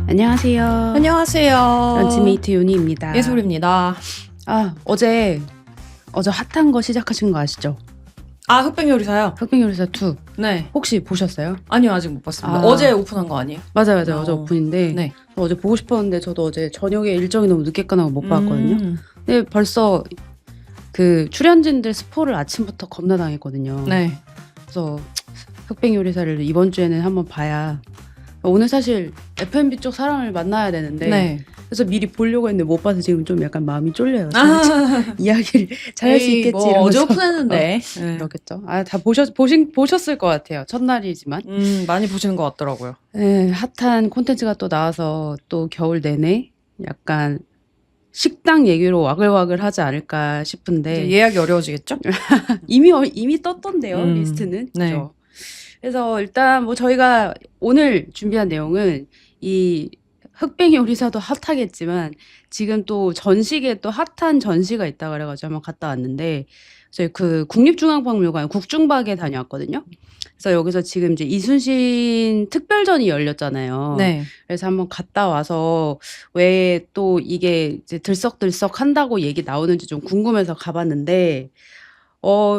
안녕하세요. 안녕하세요. 런치메이트 요니입니다. 예솔입니다. 어제 핫한 거 시작하신 거 아시죠? 흑백요리사요? 흑백요리사 2. 네. 혹시 보셨어요? 아니요, 아직 못 봤습니다. 어제 오픈한 거 아니에요? 맞아요. 어제 오픈인데 네. 어제 보고 싶었는데 저도 어제 저녁에 일정이 너무 늦게 끝나고 못 봤거든요. 근데 벌써 그 출연진들 스포를 아침부터 겁나 당했거든요. 네. 그래서 흑백요리사를 이번 주에는 한번 봐야, 오늘 사실 F&B 쪽 사람을 만나야 되는데 네. 그래서 미리 보려고 했는데 못 봐서 지금 좀 약간 마음이 쫄려요. 이야기를 잘 할 수 있겠지 뭐 이러면서. 어제 오픈했는데. 네. 그렇겠죠. 다 보셨을 것 같아요. 첫날이지만. 많이 보시는 것 같더라고요. 네, 핫한 콘텐츠가 또 나와서 또 겨울 내내 약간 식당 얘기로 와글와글 하지 않을까 싶은데 예약이 어려워지겠죠? 이미 떴던데요. 리스트는. 네. 그렇죠? 그래서 일단 뭐 저희가 오늘 준비한 내용은 이 흑백 요리사도 핫하겠지만 지금 또 전시계 또 핫한 전시가 있다 그래가지고 한번 갔다 왔는데, 저희 그 국립중앙박물관 국중박에 다녀왔거든요. 그래서 여기서 지금 이제 이순신 특별전이 열렸잖아요. 네. 그래서 한번 갔다 와서 왜 또 이게 이제 들썩들썩 한다고 얘기 나오는지 좀 궁금해서 가봤는데,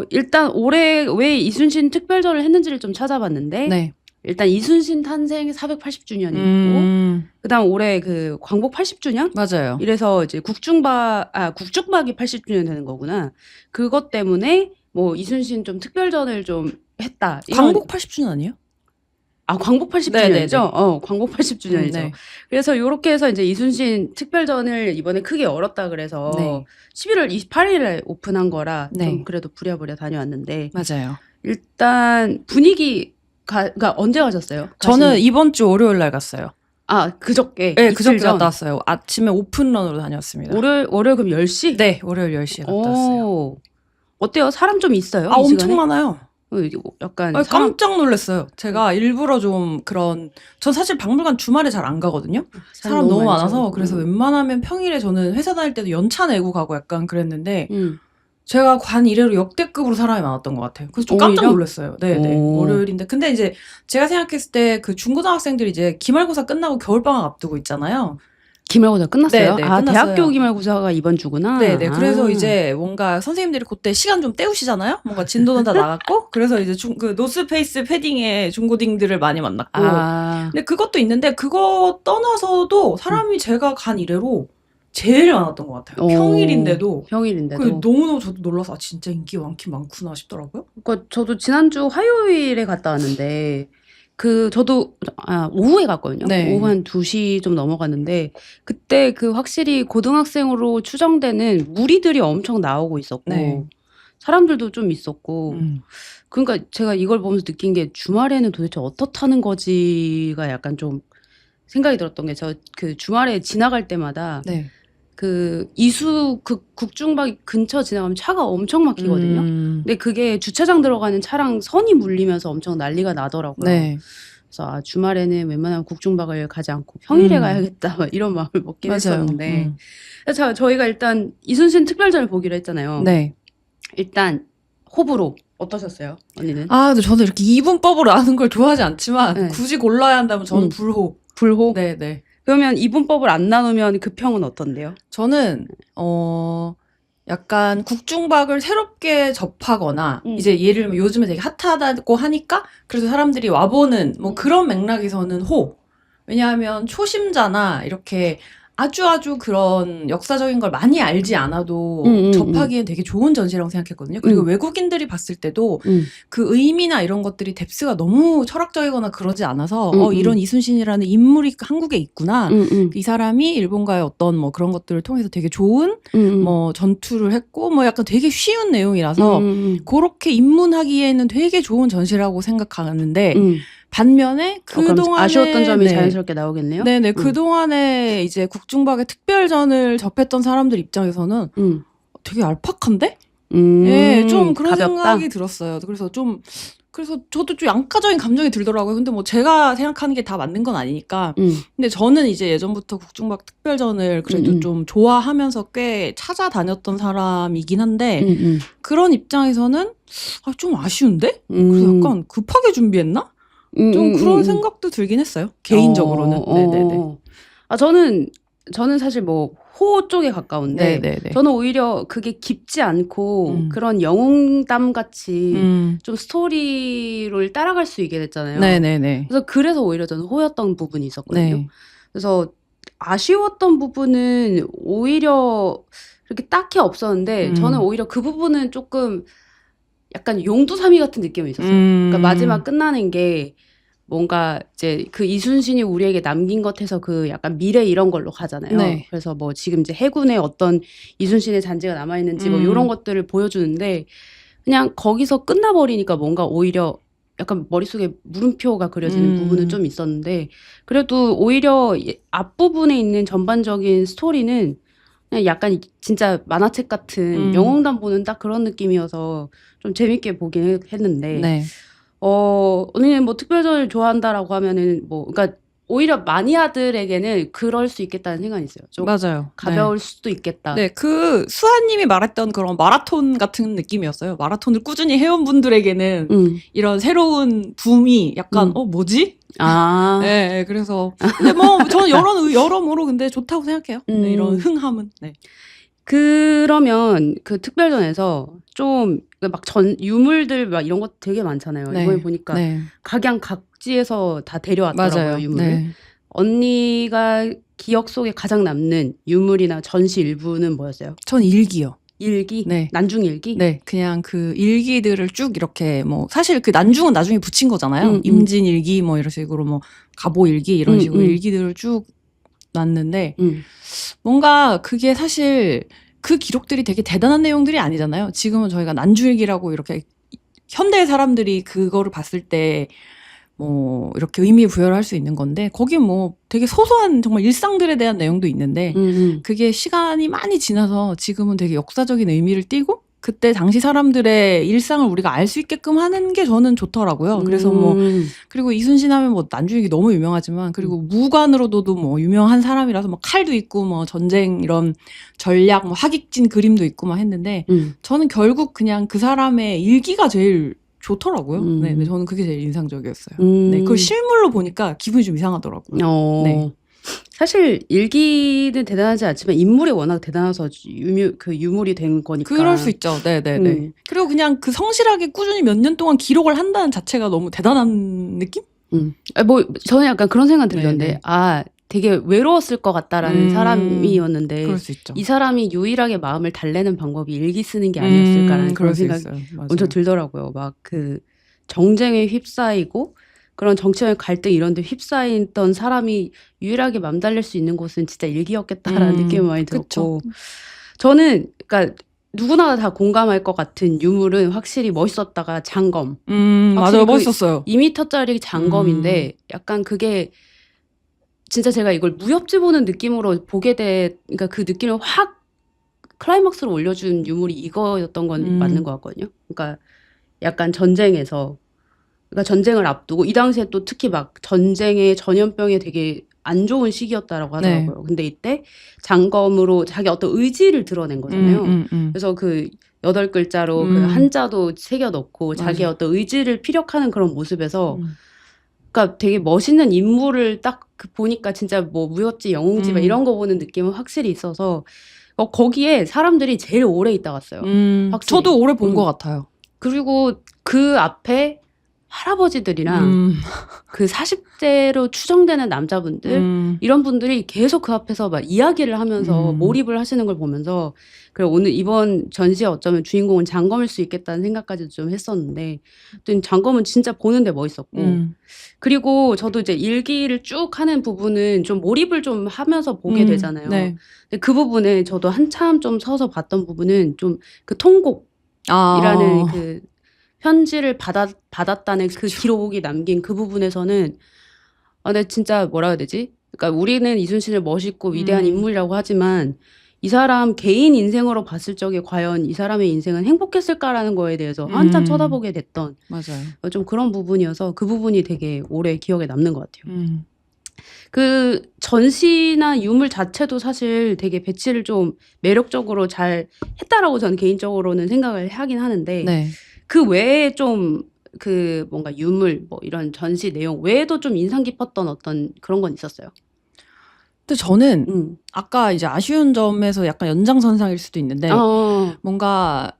일단 올해 왜 이순신 특별전을 했는지를 좀 찾아봤는데, 네. 일단 이순신 탄생 480주년이고, 그다음 올해 그 광복 80주년? 맞아요. 이래서 이제 국중박이 80주년 되는 거구나. 그것 때문에 뭐 이순신 좀 특별전을 좀 했다. 광복 80주년 아니에요? 광복 80주년이죠? 네네네. 광복 80주년이죠. 네. 그래서 요렇게 해서 이제 이순신 특별전을 이번에 크게 열었다 그래서 네. 11월 28일에 오픈한 거라 네. 좀 그래도 부랴부랴 다녀왔는데, 맞아요. 일단 분위기가 언제 가셨어요? 저는 이번 주 월요일 날 갔어요. 그저께. 네, 이틀 그저께 전. 갔다 왔어요. 아침에 오픈런으로 다녔습니다. 월요일 그럼 10시? 네, 월요일 10시에 갔다 왔어요. 어때요? 사람 좀 있어요? 이 엄청 시간에? 많아요. 약간 깜짝 놀랐어요. 제가 일부러 좀 전 사실 박물관 주말에 잘 안 가거든요. 사람 너무 많아서. 그래서 웬만하면 평일에 저는 회사 다닐 때도 연차 내고 가고 약간 그랬는데, 제가 관 이래로 역대급으로 사람이 많았던 것 같아요. 그래서 좀 깜짝 놀랐어요. 네네. 월요일인데. 근데 이제 제가 생각했을 때 그 중고등학생들이 이제 기말고사 끝나고 겨울방학 앞두고 있잖아요. 기말고사 끝났어요? 네, 끝났어요. 대학교 기말고사가 이번 주구나. 네네. 그래서 이제 뭔가 선생님들이 그때 시간 좀 때우시잖아요? 뭔가 진도는 다 나갔고, 그래서 이제 그 노스페이스 패딩의 중고딩들을 많이 만났고. 근데 그것도 있는데, 그거 떠나서도 사람이 제가 간 이래로 제일 많았던 것 같아요. 평일인데도. 너무너무 저도 놀라서 진짜 인기 많긴 많구나 싶더라고요. 그러니까 저도 지난주 화요일에 갔다 왔는데, 저도 오후에 갔거든요. 네. 오후 한 2시 좀 넘어갔는데, 그때 그 확실히 고등학생으로 추정되는 무리들이 엄청 나오고 있었고, 네. 사람들도 좀 있었고, 그러니까 제가 이걸 보면서 느낀 게 주말에는 도대체 어떻다는 거지가 약간 좀 생각이 들었던 게, 저 그 주말에 지나갈 때마다 네. 그 국중박 근처 지나가면 차가 엄청 막히거든요. 근데 그게 주차장 들어가는 차랑 선이 물리면서 엄청 난리가 나더라고요. 네. 그래서 주말에는 웬만하면 국중박을 가지 않고 평일에 가야겠다 막 이런 마음을 먹긴 했었는데, 그래서 저희가 일단 이순신 특별전을 보기로 했잖아요. 네. 일단 호불호 어떠셨어요, 언니는? 근데 저는 이렇게 이분법으로 아는 걸 좋아하지 않지만, 네. 굳이 골라야 한다면 저는 불호. 네네. 그러면 이분법을 안 나누면 그 평은 어떤데요? 저는 약간 국중박을 새롭게 접하거나, 이제 예를 들면 요즘에 되게 핫하다고 하니까 그래서 사람들이 와보는 뭐 그런 맥락에서는 호. 왜냐하면 초심자나 이렇게 아주 그런 역사적인 걸 많이 알지 않아도 접하기엔 되게 좋은 전시라고 생각했거든요. 그리고 외국인들이 봤을 때도 그 의미나 이런 것들이 뎁스가 너무 철학적이거나 그러지 않아서 이런 이순신이라는 인물이 한국에 있구나. 이 사람이 일본과의 어떤 뭐 그런 것들을 통해서 되게 좋은 뭐 전투를 했고 뭐 약간 되게 쉬운 내용이라서 그렇게 입문하기에는 되게 좋은 전시라고 생각하는데, 반면에 그동안에 아쉬웠던 점이 자연스럽게 나오겠네요. 네네. 그동안에 이제 국중박의 특별전을 접했던 사람들 입장에서는 되게 얄팍한데? 네, 좀 그런 가볍다? 생각이 들었어요. 그래서 저도 좀 양가적인 감정이 들더라고요. 근데 뭐 제가 생각하는 게 다 맞는 건 아니니까. 근데 저는 이제 예전부터 국중박 특별전을 그래도 좀 좋아하면서 꽤 찾아다녔던 사람이긴 한데, 그런 입장에서는 좀 아쉬운데? 그래서 약간 급하게 준비했나? 좀 그런 생각도 들긴 했어요. 개인적으로는. 네네네. 저는 사실 뭐 호 쪽에 가까운데 네네네. 저는 오히려 그게 깊지 않고 그런 영웅담 같이 좀 스토리를 따라갈 수 있게 됐잖아요. 네네네. 그래서 오히려 저는 호였던 부분이 있었거든요. 네. 그래서 아쉬웠던 부분은 오히려 그렇게 딱히 없었는데 저는 오히려 그 부분은 조금 약간 용두사미 같은 느낌이 있었어요. 그러니까 마지막 끝나는 게 뭔가 이제 그 이순신이 우리에게 남긴 것에서 그 약간 미래 이런 걸로 가잖아요. 네. 그래서 뭐 지금 이제 해군에 어떤 이순신의 잔재가 남아있는지 뭐 이런 것들을 보여주는데 그냥 거기서 끝나버리니까 뭔가 오히려 약간 머릿속에 물음표가 그려지는 부분은 좀 있었는데 그래도 오히려 앞부분에 있는 전반적인 스토리는 그냥 약간 진짜 만화책 같은 영웅담 보는 딱 그런 느낌이어서 좀 재밌게 보긴 했는데 네. 언니는 뭐 특별전을 좋아한다라고 하면은 뭐 그러니까 오히려 마니아들에게는 그럴 수 있겠다는 생각이 있어요. 좀 맞아요. 가벼울 수도 있겠다. 네, 그 수아님이 말했던 그런 마라톤 같은 느낌이었어요. 마라톤을 꾸준히 해온 분들에게는 이런 새로운 붐이 약간 뭐지? 네, 그래서 근데 뭐 저는 여러모로 근데 좋다고 생각해요. 네, 이런 흥함은. 네. 그러면 그 특별전에서 좀 막 유물들 막 이런 거 되게 많잖아요. 네. 이번에 보니까 네. 각양각지에서 다 데려왔더라고요. 맞아요. 유물을. 네. 언니가 기억 속에 가장 남는 유물이나 전시 일부는 뭐였어요? 전 일기요. 일기? 네. 난중 일기? 네, 그냥 그 일기들을 쭉 이렇게 뭐 사실 그 난중은 나중에 붙인 거잖아요. 임진 일기 뭐 이런 식으로 뭐 가보 일기 이런 식으로 일기들을 쭉 놨는데 뭔가 그게 사실 그 기록들이 되게 대단한 내용들이 아니잖아요. 지금은 저희가 난주일기라고 이렇게 현대 사람들이 그거를 봤을 때 뭐 이렇게 의미 부여를 할 수 있는 건데 거기 뭐 되게 소소한 정말 일상들에 대한 내용도 있는데 그게 시간이 많이 지나서 지금은 되게 역사적인 의미를 띠고 그때 당시 사람들의 일상을 우리가 알 수 있게끔 하는 게 저는 좋더라고요. 그래서 뭐 그리고 이순신 하면 뭐 난중일기 너무 유명하지만 그리고 무관으로도 뭐 유명한 사람이라서 뭐 칼도 있고 뭐 전쟁 이런 전략 뭐 하객진 그림도 있고 막 했는데 저는 결국 그냥 그 사람의 일기가 제일 좋더라고요. 네, 네, 저는 그게 제일 인상적이었어요. 네, 그걸 실물로 보니까 기분이 좀 이상하더라고요. 네. 사실 일기는 대단하지 않지만 인물이 워낙 대단해서 유물이 된 거니까. 그럴 수 있죠. 네네네. 그리고 그냥 그 성실하게 꾸준히 몇 년 동안 기록을 한다는 자체가 너무 대단한 느낌? 뭐 저는 약간 그런 생각 들던데 네네. 되게 외로웠을 것 같다라는 사람이었는데 그럴 수 있죠. 이 사람이 유일하게 마음을 달래는 방법이 일기 쓰는 게 아니었을까라는 그런 생각이 먼저 들더라고요. 막 그 정쟁에 휩싸이고 그런 정치적 갈등 이런 데 휩싸이던 사람이 유일하게 맘 달랠 수 있는 곳은 진짜 일기였겠다라는 느낌이 많이 들었고 저는 그러니까 누구나 다 공감할 것 같은 유물은 확실히 멋있었다가 장검. 맞아요. 멋있었어요. 2m짜리 장검인데 약간 그게 진짜 제가 이걸 무협지 보는 느낌으로 그러니까 그 느낌을 확 클라이막스로 올려준 유물이 이거였던 건 맞는 것 같거든요. 그러니까 약간 전쟁에서 그러니까 전쟁을 앞두고 이 당시에 또 특히 막 전쟁의 전염병에 되게 안 좋은 시기였다라고 하더라고요. 근데 이때 장검으로 자기 어떤 의지를 드러낸 거잖아요. 그래서 그 8글자로 그 한자도 새겨 넣고 자기의 어떤 의지를 피력하는 그런 모습에서 그러니까 되게 멋있는 인물을 딱 보니까 진짜 뭐 무협지, 영웅지 막 이런 거 보는 느낌은 확실히 있어서 거기에 사람들이 제일 오래 있다 갔어요. 확실히. 저도 오래 본 것 같아요. 그리고 그 앞에 할아버지들이랑 그 40대로 추정되는 남자분들 이런 분들이 계속 그 앞에서 막 이야기를 하면서 몰입을 하시는 걸 보면서 그래 오늘 이번 전시에 어쩌면 주인공은 장검일 수 있겠다는 생각까지도 좀 했었는데 또 장검은 진짜 보는데 멋있었고 그리고 저도 이제 일기를 쭉 하는 부분은 좀 몰입을 좀 하면서 보게 되잖아요. 네. 근데 그 부분에 저도 한참 좀 서서 봤던 부분은 좀 그 통곡이라는 그 편지를 받았다는 그 기록이 남긴 그 부분에서는 근데 진짜 뭐라 해야 되지? 그러니까 우리는 이순신을 멋있고 위대한 인물이라고 하지만 이 사람 개인 인생으로 봤을 적에 과연 이 사람의 인생은 행복했을까라는 거에 대해서 한참 쳐다보게 됐던 맞아요. 좀 그런 부분이어서 그 부분이 되게 오래 기억에 남는 것 같아요. 그 전시나 유물 자체도 사실 되게 배치를 좀 매력적으로 잘 했다라고 저는 개인적으로는 생각을 하긴 하는데 네. 그 외에 좀 그 뭔가 유물 뭐 이런 전시 내용 외에도 좀 인상 깊었던 어떤 그런 건 있었어요? 근데 저는 음. 아까 이제 아쉬운 점에서 약간 연장선상일 수도 있는데 뭔가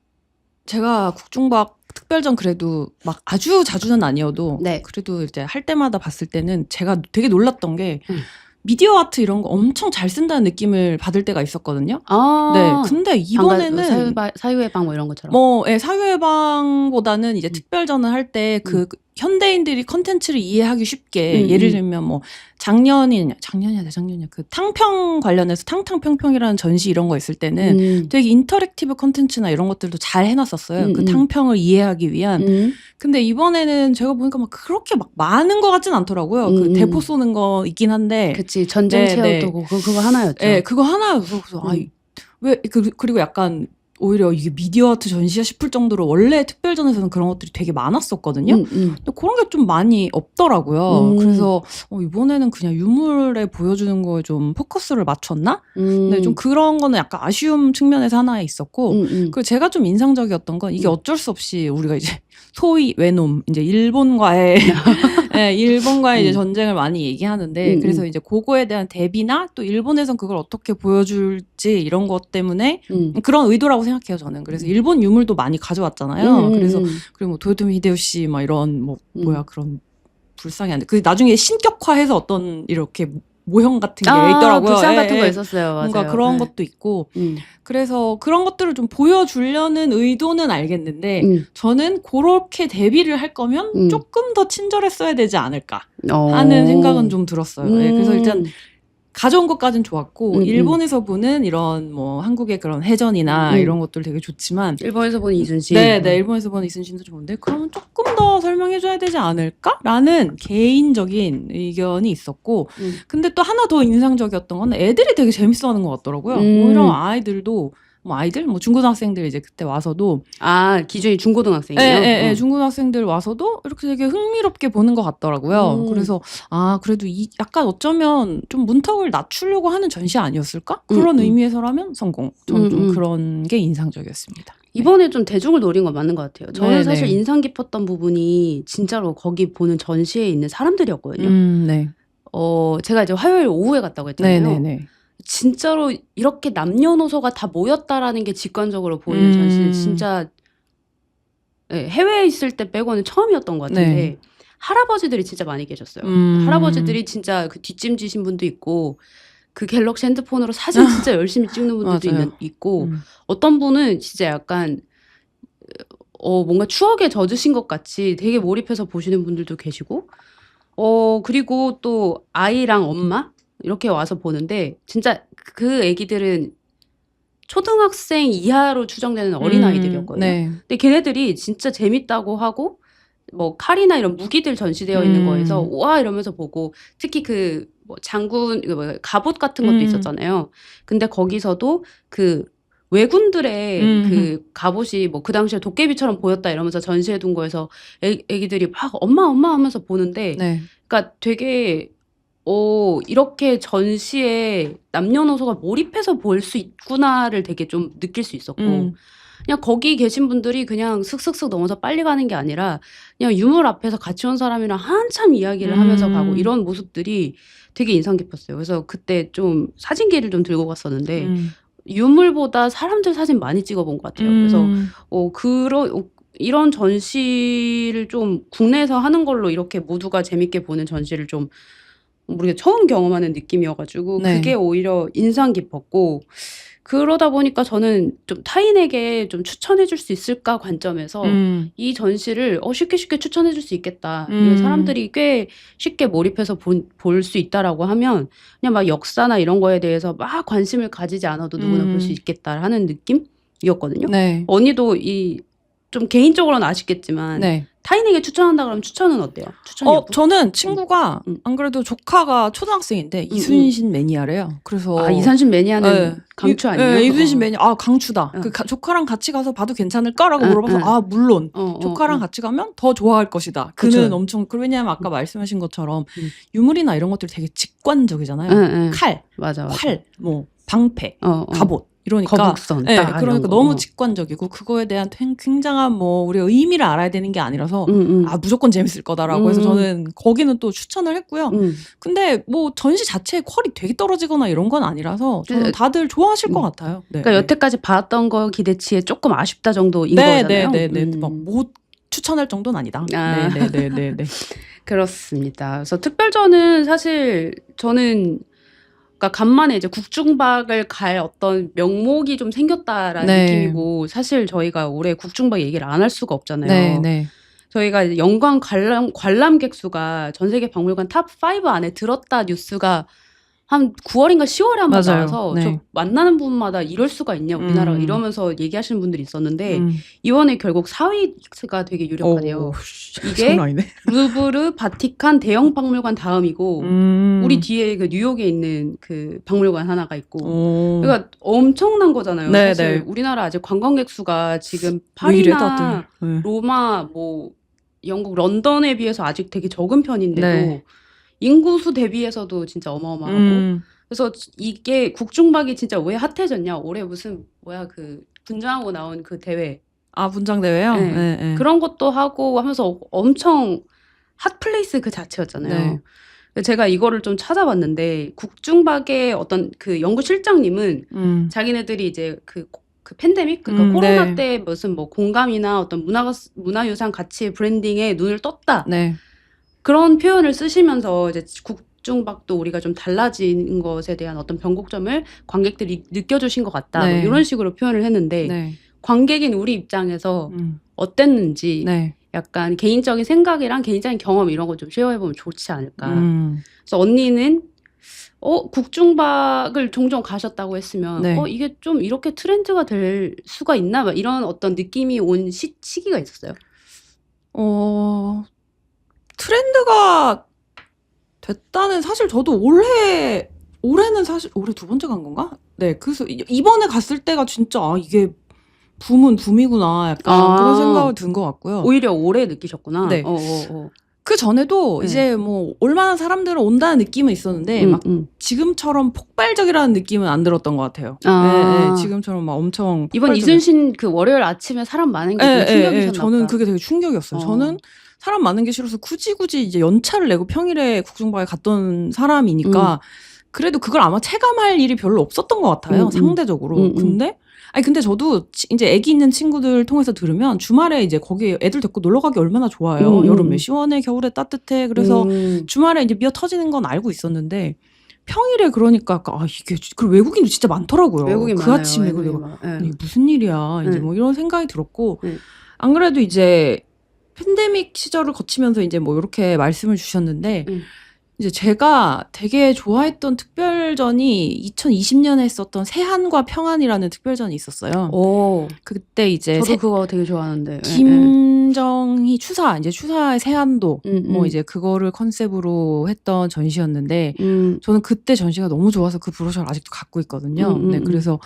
제가 국중과학 특별전 그래도 막 아주 자주는 아니어도 네. 그래도 이제 할 때마다 봤을 때는 제가 되게 놀랐던 게 미디어 아트 이런 거 엄청 잘 쓴다는 느낌을 받을 때가 있었거든요. 아. 네. 근데 이번에는 사유해방 뭐 이런 것처럼. 예, 사유해방보다는 이제 특별전을 할 때 그 현대인들이 컨텐츠를 이해하기 쉽게 예를 들면 뭐 작년이냐 그 탕평 관련해서 탕탕평평이라는 전시 이런 거 있을 때는 되게 인터랙티브 컨텐츠나 이런 것들도 잘 해놨었어요. 그 탕평을 이해하기 위한. 근데 이번에는 제가 보니까 막 그렇게 막 많은 것 같진 않더라고요. 그 대포 쏘는 거 있긴 한데. 그치. 전쟁 체험도 그거 하나였죠. 네, 그거 하나여서 그래서 그리고 약간 오히려 이게 미디어 아트 전시야 싶을 정도로 원래 특별전에서는 그런 것들이 되게 많았었거든요. 근데 그런 게 좀 많이 없더라고요. 그래서 이번에는 그냥 유물에 보여주는 거에 좀 포커스를 맞췄나? 근데 좀 그런 거는 약간 아쉬움 측면에서 하나 있었고 그리고 제가 좀 인상적이었던 건 이게 어쩔 수 없이 우리가 이제 소위 외놈 이제 일본과의 이제 전쟁을 많이 얘기하는데 그래서 이제 그거에 대한 대비나 또 일본에선 그걸 어떻게 보여줄지 이런 것 때문에 그런 의도라고 생각해요, 저는. 그래서 일본 유물도 많이 가져왔잖아요. 그래서 그리고 뭐 도요토미 히데요시 막 이런 뭐야 그런 불쌍히 안 돼. 그 나중에 신격화해서 어떤 이렇게 모형 같은 게 있더라고요. 불상 같은 거 있었어요. 맞아요. 뭔가 그런 것도 있고. 그래서 그런 것들을 좀 보여주려는 의도는 알겠는데 저는 그렇게 대비를 할 거면 조금 더 친절했어야 되지 않을까 하는 생각은 좀 들었어요. 그래서 일단 가져온 것까진 좋았고 일본에서 보는 이런 뭐 한국의 그런 해전이나 이런 것들 되게 좋지만 일본에서 보는 이순신. 네, 일본에서 보는 이순신도 좋은데 그러면 조금 더 설명해줘야 되지 않을까라는 개인적인 의견이 있었고 근데 또 하나 더 인상적이었던 건 애들이 되게 재밌어하는 것 같더라고요. 오히려 아이들도 뭐 중고등학생들 이제 그때 와서도 기준이 중고등학생이에요? 네, 중고등학생들 와서도 이렇게 되게 흥미롭게 보는 것 같더라고요. 그래서 그래도 약간 어쩌면 좀 문턱을 낮추려고 하는 전시 아니었을까? 그런 의미에서라면 성공. 저는 좀 그런 게 인상적이었습니다. 이번에 좀 대중을 노린 건 맞는 것 같아요. 저는 사실 인상 깊었던 부분이 진짜로 거기 보는 전시에 있는 사람들이었거든요. 네. 제가 이제 화요일 오후에 갔다고 했잖아요. 네. 진짜로 이렇게 남녀노소가 다 모였다라는 게 직관적으로 보이는 전시는 진짜 해외에 있을 때 빼고는 처음이었던 것 같은데 할아버지들이 진짜 많이 계셨어요. 할아버지들이 진짜 그 뒷짐지신 분도 있고 그 갤럭시 핸드폰으로 사진 진짜 열심히 찍는 분들도 있고 어떤 분은 진짜 약간 뭔가 추억에 젖으신 것 같이 되게 몰입해서 보시는 분들도 계시고 그리고 또 아이랑 엄마 이렇게 와서 보는데 진짜 그 애기들은 초등학생 이하로 추정되는 어린아이들이었거든요. 근데 걔네들이 진짜 재밌다고 하고 뭐 칼이나 이런 무기들 전시되어 있는 거에서 우와 이러면서 보고 특히 그 뭐 장군 갑옷 같은 것도 있었잖아요. 근데 거기서도 그 왜군들의 그 갑옷이 뭐 그 당시에 도깨비처럼 보였다 이러면서 전시해 둔 거에서 애기들이 막 엄마 하면서 보는데 그러니까 되게 이렇게 전시에 남녀노소가 몰입해서 볼 수 있구나를 되게 좀 느낄 수 있었고 그냥 거기 계신 분들이 그냥 슥슥슥 넘어서 빨리 가는 게 아니라 그냥 유물 앞에서 같이 온 사람이랑 한참 이야기를 하면서 가고 이런 모습들이 되게 인상 깊었어요. 그래서 그때 좀 사진기를 좀 들고 갔었는데 유물보다 사람들 사진 많이 찍어본 것 같아요. 그래서 이런 전시를 좀 국내에서 하는 걸로 이렇게 모두가 재밌게 보는 전시를 좀 우리가 처음 경험하는 느낌이어가지고 그게 오히려 인상 깊었고 그러다 보니까 저는 좀 타인에게 좀 추천해 줄 수 있을까 관점에서 이 전시를 쉽게 추천해 줄 수 있겠다. 사람들이 꽤 쉽게 몰입해서 볼 수 있다라고 하면 그냥 막 역사나 이런 거에 대해서 막 관심을 가지지 않아도 누구나 볼 수 있겠다 하는 느낌이었거든요. 언니도 좀 개인적으로는 아쉽겠지만 타인에게 추천한다 그러면 추천은 어때요? 저는 친구가 안 그래도 조카가 초등학생인데 이순신 매니아래요. 그래서 이순신 매니아는 강추 아니에요? 네, 이순신 매니아 강추다. 조카랑 같이 가서 봐도 괜찮을까라고 물어봐서 물론 조카랑 같이 가면 더 좋아할 것이다. 그는 엄청 왜냐하면 아까 말씀하신 것처럼 유물이나 이런 것들 되게 직관적이잖아요. 칼, 맞아. 활, 뭐 방패, 갑옷 이러니까 거북선. 네, 딱 이런 그러니까 거. 너무 직관적이고 그거에 대한 굉장한 뭐 우리가 의미를 알아야 되는 게 아니라서 아 무조건 재밌을 거다라고 해서 저는 거기는 또 추천을 했고요. 근데 뭐 전시 자체의 퀄이 되게 떨어지거나 이런 건 아니라서 저는 다들 좋아하실 것 같아요. 네, 그러니까 네. 여태까지 봤던 거 기대치에 조금 아쉽다 정도인 네, 거잖아요. 네, 네, 네. 막 못 추천할 정도는 아니다. 아. 네, 네, 네, 네, 네. 그렇습니다. 그래서 특별전은 사실 저는 그러니까 간만에 이제 국중박을 갈 어떤 명목이 좀 생겼다라는 네. 느낌이고 사실 저희가 올해 국중박 얘기를 안 할 수가 없잖아요. 네, 네. 저희가 이제 연관 관람객 수가 전 세계 박물관 탑 5 안에 들었다 뉴스가 한 9월인가 10월에 한 번 맞아요. 나와서 네. 저 만나는 분마다 이럴 수가 있냐 우리나라가 이러면서 얘기하시는 분들이 있었는데 이번에 결국 4위가 되게 유력하대요. 이게 장난 아니네. 루브르, 바티칸 대형 박물관 다음이고 우리 뒤에 그 뉴욕에 있는 그 박물관 하나가 있고 그러니까 엄청난 거잖아요. 네, 사실 네. 우리나라 아직 관광객 수가 지금 왜 이래, 파리나 다들. 네. 로마 뭐 영국 런던에 비해서 아직 되게 적은 편인데도 네. 인구수 대비해서도 진짜 어마어마하고 그래서 이게 국중박이 진짜 왜 핫해졌냐 올해 무슨 뭐야 그 분장하고 나온 그 대회 아, 분장대회요? 네. 네, 네. 그런 것도 하고 하면서 엄청 핫플레이스 그 자체였잖아요. 네. 제가 이거를 좀 찾아봤는데 국중박의 어떤 그 연구 실장님은 자기네들이 이제 그 팬데믹 그러니까 코로나 네. 때 무슨 뭐 공감이나 어떤 문화유산 가치 브랜딩에 눈을 떴다. 네. 그런 표현을 쓰시면서 이제 국중박도 우리가 좀 달라진 것에 대한 어떤 변곡점을 관객들이 느껴주신 것 같다. 네. 뭐 이런 식으로 표현을 했는데 네. 관객인 우리 입장에서 어땠는지 네. 약간 개인적인 생각이랑 개인적인 경험 이런 거 좀 쉐어해보면 좋지 않을까. 음. 그래서 언니는 국중박을 종종 가셨다고 했으면 네. 이게 좀 이렇게 트렌드가 될 수가 있나 막 이런 어떤 느낌이 온 시기가 있었어요. 트렌드가 됐다는 사실 저도 올해는 사실 올해 두 번째 간 건가? 네, 그래서 이번에 갔을 때가 진짜 이게 붐은 붐이구나 약간 그런 생각이 든 것 같고요. 오히려 올해 느끼셨구나. 네. 어. 그 전에도 네. 이제 뭐 올만한 사람들은 온다는 느낌은 있었는데 막 지금처럼 폭발적이라는 느낌은 안 들었던 것 같아요. 네, 지금처럼 막 엄청 이번 폭발적인- 이순신 그 월요일 아침에 사람 많은 게 되게 충격이셨나 보다. 저는 그게 되게 충격이었어요. 저는 사람 많은 게 싫어서 굳이 이제 연차를 내고 평일에 국중박에 갔던 사람이니까 그래도 그걸 아마 체감할 일이 별로 없었던 것 같아요. 상대적으로. 근데 저도 이제 애기 있는 친구들 통해서 들으면 주말에 이제 거기 애들 데리고 놀러 가기 얼마나 좋아요. 여름에 시원해, 겨울에 따뜻해. 그래서 주말에 이제 미어 터지는 건 알고 있었는데 평일에 그러니까 이게 그 외국인도 진짜 많더라고요. 외국인 그 많아요. 아침에 외국인 내가 많아요. 이게 무슨 일이야. 이제 뭐 이런 생각이 들었고 안 그래도 이제 팬데믹 시절을 거치면서 이제 뭐 이렇게 말씀을 주셨는데 이제 제가 되게 좋아했던 특별전이 2020년에 했었던 세한과 평안이라는 특별전이 있었어요. 그때 이제 저도 그거 되게 좋아하는데. 김정희 추사의 세한도 뭐 이제 그거를 컨셉으로 했던 전시였는데 저는 그때 전시가 너무 좋아서 그 브로셔를 아직도 갖고 있거든요. 네, 그래서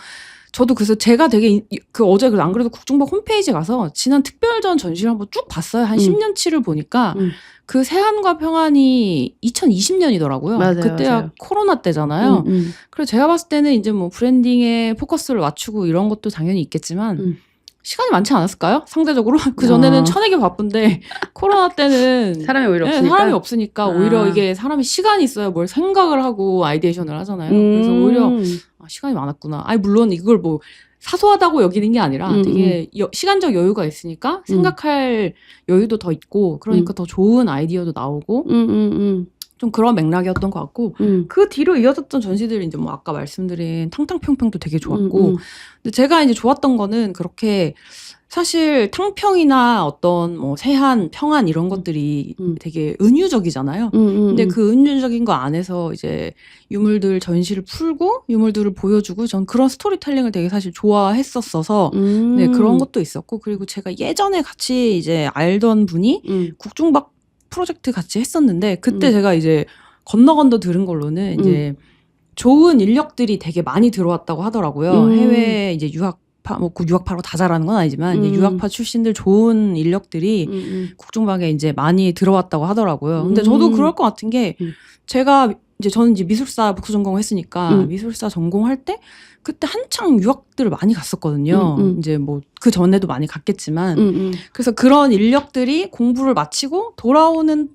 제가 되게 어제 안 그래도 국중박 홈페이지에 가서 지난 특별전 전시를 한번 쭉 봤어요. 한 10년치를 보니까 그 세한과 평안이 2020년이더라고요. 맞아요, 그때가 맞아요. 코로나 때잖아요. 그래서 제가 봤을 때는 이제 뭐 브랜딩에 포커스를 맞추고 이런 것도 당연히 있겠지만 시간이 많지 않았을까요? 상대적으로 그 전에는 쳐내기 바쁜데 코로나 때는 사람이 오히려 없으니까. 사람이 없으니까 오히려 이게 사람이 시간이 있어야 뭘 생각을 하고 아이디에이션을 하잖아요. 그래서 오히려 시간이 많았구나. 물론 이걸 뭐 사소하다고 여기는 게 아니라 되게 시간적 여유가 있으니까 생각할 여유도 더 있고 그러니까 더 좋은 아이디어도 나오고 좀 그런 맥락이었던 것 같고 그 뒤로 이어졌던 전시들이 이제 뭐 아까 말씀드린 탕탕평평도 되게 좋았고 근데 제가 이제 좋았던 거는 그렇게 사실 탕평이나 어떤 뭐 세한, 평안 이런 것들이 되게 은유적이잖아요. 근데 그 은유적인 거 안에서 이제 유물들 전시를 풀고 유물들을 보여주고 전 그런 스토리텔링을 되게 사실 좋아했었어서 네, 그런 것도 있었고 그리고 제가 예전에 같이 이제 알던 분이 국중박 프로젝트 같이 했었는데 그때 제가 이제 건너 들은 걸로는 이제 좋은 인력들이 되게 많이 들어왔다고 하더라고요. 해외 이제 유학파로 다 잘하는 건 아니지만 이제 유학파 출신들 좋은 인력들이 국중박에 이제 많이 들어왔다고 하더라고요. 근데 저도 그럴 것 같은 게 제가 이제 저는 이제 미술사 복수 전공을 했으니까 미술사 전공할 때 그때 한창 유학들을 많이 갔었거든요. 이제 뭐 그 전에도 많이 갔겠지만 그래서 그런 인력들이 공부를 마치고 돌아오는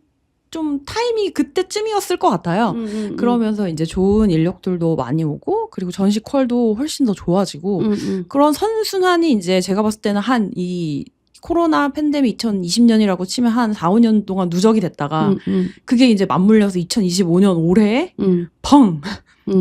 좀 타이밍이 그때쯤이었을 것 같아요. 그러면서 이제 좋은 인력들도 많이 오고 그리고 전시 퀄도 훨씬 더 좋아지고 그런 선순환이 이제 제가 봤을 때는 한 이 코로나 팬데믹 2020년이라고 치면 한 4, 5년 동안 누적이 됐다가 그게 이제 맞물려서 2025년 올해에 펑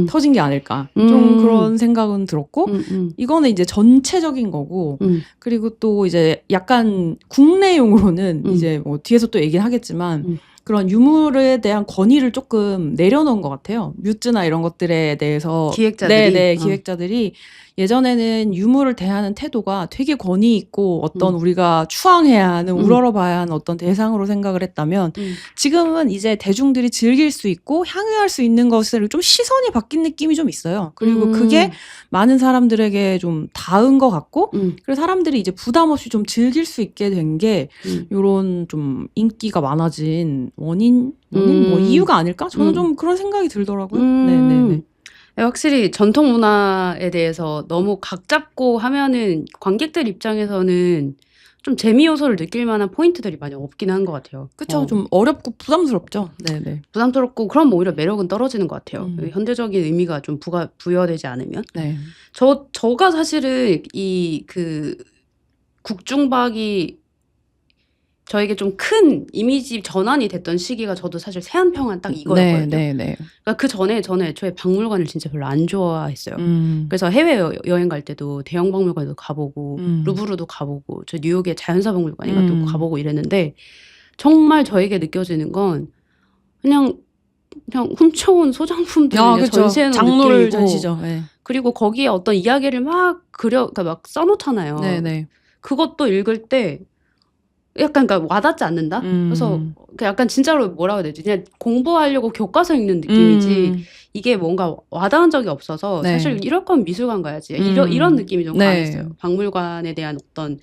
터진 게 아닐까. 좀 그런 생각은 들었고 이거는 이제 전체적인 거고 그리고 또 이제 약간 국내용으로는 이제 뭐 뒤에서 또 얘기는 하겠지만 그런 유물에 대한 권위를 조금 내려놓은 것 같아요. 뮤즈나 이런 것들에 대해서 기획자들이 네네 기획자들이 예전에는 유물을 대하는 태도가 되게 권위 있고 어떤 우리가 추앙해야 하는 우러러봐야 하는 어떤 대상으로 생각을 했다면 지금은 이제 대중들이 즐길 수 있고 향유할 수 있는 것을 좀 시선이 바뀐 느낌이 좀 있어요. 그리고 그게 많은 사람들에게 좀 닿은 것 같고 그래서 사람들이 이제 부담 없이 좀 즐길 수 있게 된 게 요런 좀 인기가 많아진 원인 뭐 이유가 아닐까? 저는 좀 그런 생각이 들더라고요. 네네네. 확실히 전통 문화에 대해서 너무 각 잡고 하면은 관객들 입장에서는 좀 재미 요소를 느낄 만한 포인트들이 많이 없긴 한 것 같아요. 그쵸. 좀 어렵고 부담스럽죠. 네네. 부담스럽고 그럼 오히려 매력은 떨어지는 것 같아요. 현대적인 의미가 좀 부여되지 않으면. 네. 저가 사실은 그 국중박이 저에게 좀 큰 이미지 전환이 됐던 시기가 저도 사실 세안평안 딱 이거였거든요. 네네네. 그러니까 그 전에 저는 애초에 박물관을 진짜 별로 안 좋아했어요. 그래서 해외 여행 갈 때도 대형 박물관도 가보고 루브르도 가보고 저 뉴욕의 자연사 박물관인가 또 가보고 이랬는데 정말 저에게 느껴지는 건 그냥 훔쳐온 소장품들을 그냥 전시해놓은 장로를 느낌이고 전시죠. 네. 그리고 거기에 어떤 이야기를 막 그러니까 막 써놓잖아요. 네네. 그것도 읽을 때 약간 그러니까 와닿지 않는다? 그래서 약간 진짜로 뭐라고 해야 되지? 그냥 공부하려고 교과서 읽는 느낌이지 이게 뭔가 와닿은 적이 없어서 네. 사실 이럴 거면 미술관 가야지. 이런 느낌이 좀 강했어요. 박물관에 대한 어떤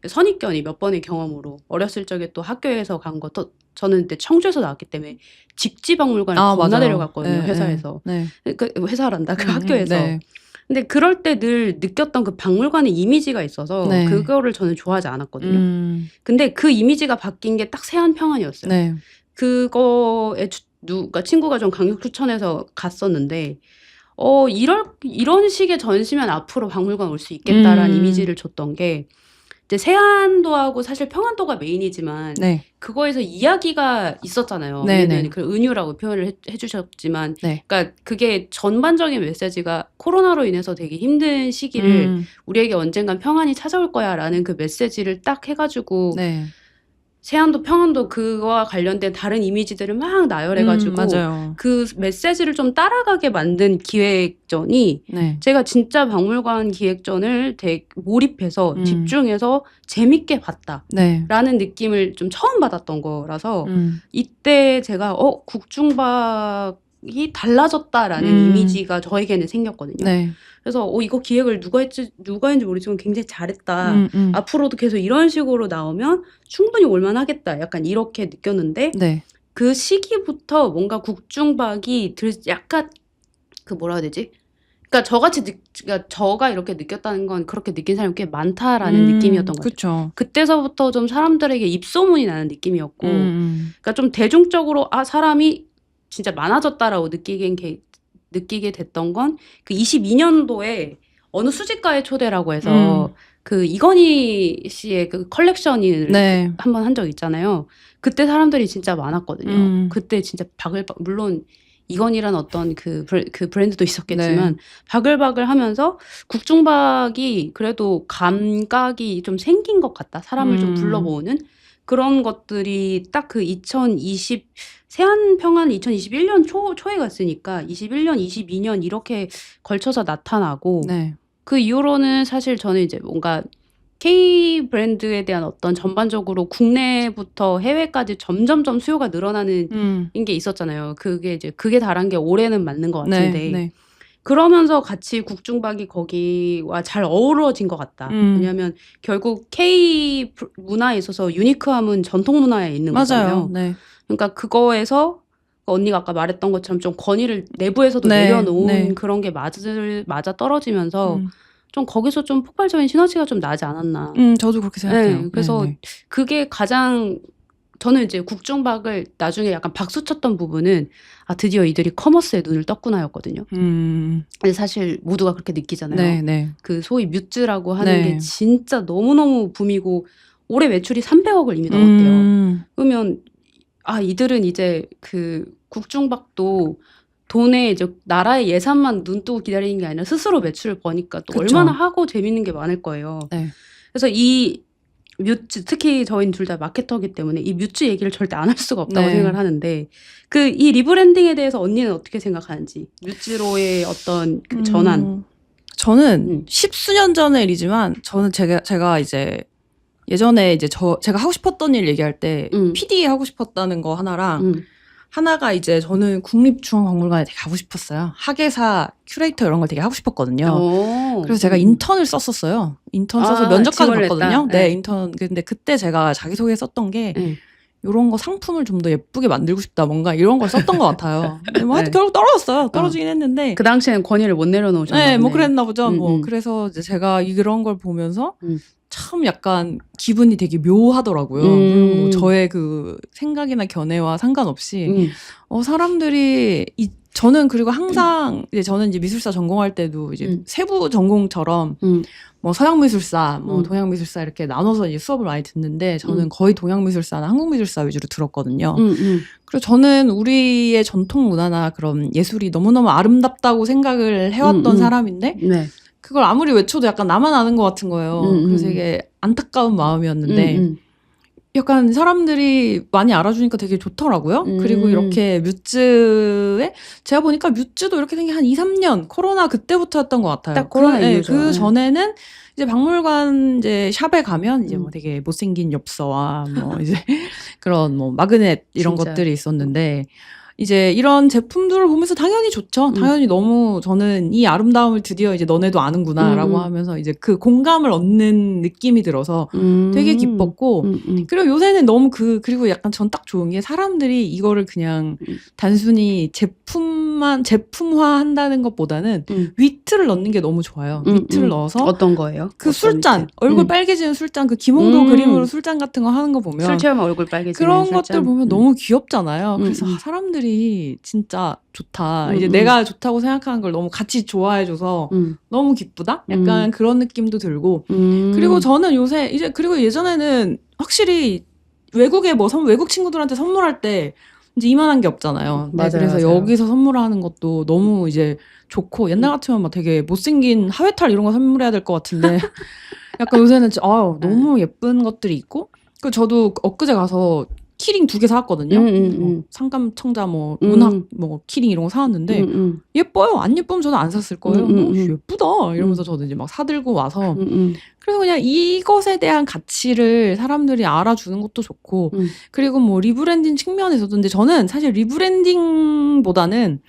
선입견이 몇 번의 경험으로 어렸을 적에 또 학교에서 간 것도 저는 그때 청주에서 나왔기 때문에 직지박물관을 겁나 데려갔거든요. 회사에서. 그 회사란다. 그 학교에서. 근데 그럴 때 늘 느꼈던 그 박물관의 이미지가 있어서 그거를 저는 좋아하지 않았거든요. 근데 그 이미지가 바뀐 게 딱 세안평안이었어요. 그거에 누가 친구가 좀 강력 추천해서 갔었는데 이런 식의 전시면 앞으로 박물관 올 수 있겠다라는 이미지를 줬던 게 이제 세안도하고 사실 평안도가 메인이지만 그거에서 이야기가 있었잖아요. 얘는 그 은유라고 표현을 해주셨지만 그러니까 그게 전반적인 메시지가 코로나로 인해서 되게 힘든 시기를 우리에게 언젠간 평안이 찾아올 거야 라는 그 메시지를 딱 해가지고 세안도 평안도 그거와 관련된 다른 이미지들을 막 나열해가지고 그 메시지를 좀 따라가게 만든 기획전이 제가 진짜 박물관 기획전을 되게 몰입해서 집중해서 재밌게 봤다라는 느낌을 좀 처음 받았던 거라서 이때 제가 국중박이 달라졌다라는 이미지가 저에게는 생겼거든요. 그래서 이거 기획을 누가 했는지 모르지만 굉장히 잘했다. 앞으로도 계속 이런 식으로 나오면 충분히 올만하겠다. 약간 이렇게 느꼈는데 그 시기부터 뭔가 국중박이 약간 그 뭐라 해야 되지? 그러니까 그러니까 저가 이렇게 느꼈다는 건 그렇게 느낀 사람이 꽤 많다라는 느낌이었던 것 같아요. 그때서부터 좀 사람들에게 입소문이 나는 느낌이었고 그러니까 좀 대중적으로 사람이 진짜 많아졌다라고 느끼게 됐던 건 그 22년도에 어느 수집가의 초대라고 해서 그 이건희 씨의 그 컬렉션을 한번 한 적 있잖아요. 그때 사람들이 진짜 많았거든요. 그때 진짜 물론 이건희라는 어떤 그 브랜드도 있었겠지만 바글바글 하면서 국중박이 그래도 감각이 좀 생긴 것 같다. 사람을 좀 불러모으는 그런 것들이 딱 그 세안평안 2021년 초에 갔으니까 21년, 22년 이렇게 걸쳐서 나타나고 그 이후로는 사실 저는 이제 뭔가 K 브랜드에 대한 어떤 전반적으로 국내부터 해외까지 점점점 수요가 늘어나는 게 있었잖아요. 그게 달한 게 올해는 맞는 것 같은데 그러면서 같이 국중박이 거기와 잘 어우러진 것 같다. 왜냐하면 결국 K 문화에 있어서 유니크함은 전통 문화에 있는 거잖아요. 그러니까 그거에서 언니가 아까 말했던 것처럼 좀 권위를 내부에서도 네, 내려놓은 네. 그런 게 맞아 떨어지면서 음. 좀 거기서 좀 폭발적인 시너지가 좀 나지 않았나. 저도 그렇게 생각해요. 네, 그래서 네, 네. 그게 가장 저는 이제 국중박을 나중에 약간 박수 쳤던 부분은 아 드디어 이들이 커머스에 눈을 떴구나였거든요. 근데 사실 모두가 그렇게 느끼잖아요. 네, 네. 그 소위 뮤즈라고 하는 게 네. 진짜 너무너무 붐이고 올해 매출이 300억을 이미 넘었대요. 그러면 아 이들은 이제 그 국중박도 돈에 이제 나라의 예산만 눈 뜨고 기다리는 게 아니라 스스로 매출을 버니까 또 그쵸. 얼마나 하고 재밌는 게 많을 거예요. 네. 그래서 이 뮤즈 특히 저희는 둘 다 마케터기 때문에 이 뮤즈 얘기를 절대 안 할 수가 없다고 네. 생각을 하는데 그 이 리브랜딩에 대해서 언니는 어떻게 생각하는지 뮤즈로의 어떤 그 전환. 저는 십수년 전의 일이지만 저는 제가 이제 예전에 이제 제가 하고 싶었던 일 얘기할 때 PD 하고 싶었다는 거 하나랑 하나가 이제 저는 국립중앙박물관에 되게 가고 싶었어요. 학예사 큐레이터 이런 걸 되게 하고 싶었거든요. 그래서 제가 인턴을 썼었어요. 인턴 써서 면접까지 봤거든요. 네, 인턴. 근데 그때 제가 자기소개 썼던 게 이런 거 상품을 좀 더 예쁘게 만들고 싶다. 뭔가 이런 걸 썼던 것 같아요. 근데 뭐 하여튼 결국 떨어졌어요. 떨어지긴 했는데. 그 당시에는 권위를 못 내려놓으셨나 보네. 네, 뭐 그랬나 보죠. 뭐 그래서 이제 제가 이런 걸 보면서 참 약간 기분이 되게 묘하더라고요. 물론 뭐 저의 그 생각이나 견해와 상관없이 사람들이 저는 그리고 항상 이제 저는 이제 미술사 전공할 때도 이제 세부 전공처럼 뭐 서양미술사, 뭐 동양미술사 이렇게 나눠서 이제 수업을 많이 듣는데 저는 거의 동양미술사나 한국미술사 위주로 들었거든요. 그리고 저는 우리의 전통 문화나 그런 예술이 너무너무 아름답다고 생각을 해왔던 사람인데 그걸 아무리 외쳐도 약간 나만 아는 것 같은 거예요. 그래서 되게 안타까운 마음이었는데 약간 사람들이 많이 알아주니까 되게 좋더라고요. 그리고 이렇게 뮤즈에 제가 보니까 뮤즈도 이렇게 된 게 한 2, 3년 코로나 그때부터였던 것 같아요. 딱 코로나 이후죠. 그 전에는 이제 박물관 이제 샵에 가면 이제 뭐 되게 못생긴 엽서와 뭐 이제 그런 뭐 마그넷 이런 진짜. 것들이 있었는데 이제 이런 제품들을 보면서 당연히 좋죠. 당연히 너무 저는 이 아름다움을 드디어 이제 너네도 아는구나라고 하면서 이제 그 공감을 얻는 느낌이 들어서 되게 기뻤고 그리고 요새는 너무 그리고 약간 전 딱 좋은 게 사람들이 이거를 그냥 단순히 제품화 한다는 것보다는 위트를 넣는 게 너무 좋아요. 위트를 넣어서 어떤 거예요? 그 어떤 술잔, 위트? 얼굴 빨개지는 술잔, 그 김홍도 그림으로 술잔 같은 거 하는 거 보면 술 취하면 얼굴 빨개지는 그런 술잔. 것들 보면 너무 귀엽잖아요. 그래서 사람들이 진짜 좋다. 이제 내가 좋다고 생각하는 걸 너무 같이 좋아해줘서 너무 기쁘다? 약간 그런 느낌도 들고. 그리고 저는 요새 이제 그리고 예전에는 확실히 외국에 외국 친구들한테 선물할 때 이제 이만한 게 없잖아요. 맞아요, 그래서 맞아요. 여기서 선물하는 것도 너무 이제 좋고 옛날 같으면 막 되게 못생긴 하회탈 이런 거 선물해야 될 것 같은데 약간 요새는 너무 예쁜 것들이 있고 그 저도 엊그제 가서 키링 2개 사왔거든요. 뭐 상감청자 뭐 문학 뭐 키링 이런 거 사왔는데 예뻐요. 안 예쁘면 저는 안 샀을 거예요. 예쁘다 이러면서 저도 이제 막 사들고 와서 그래서 그냥 이것에 대한 가치를 사람들이 알아주는 것도 좋고 그리고 뭐 리브랜딩 측면에서도 근데 저는 사실 리브랜딩보다는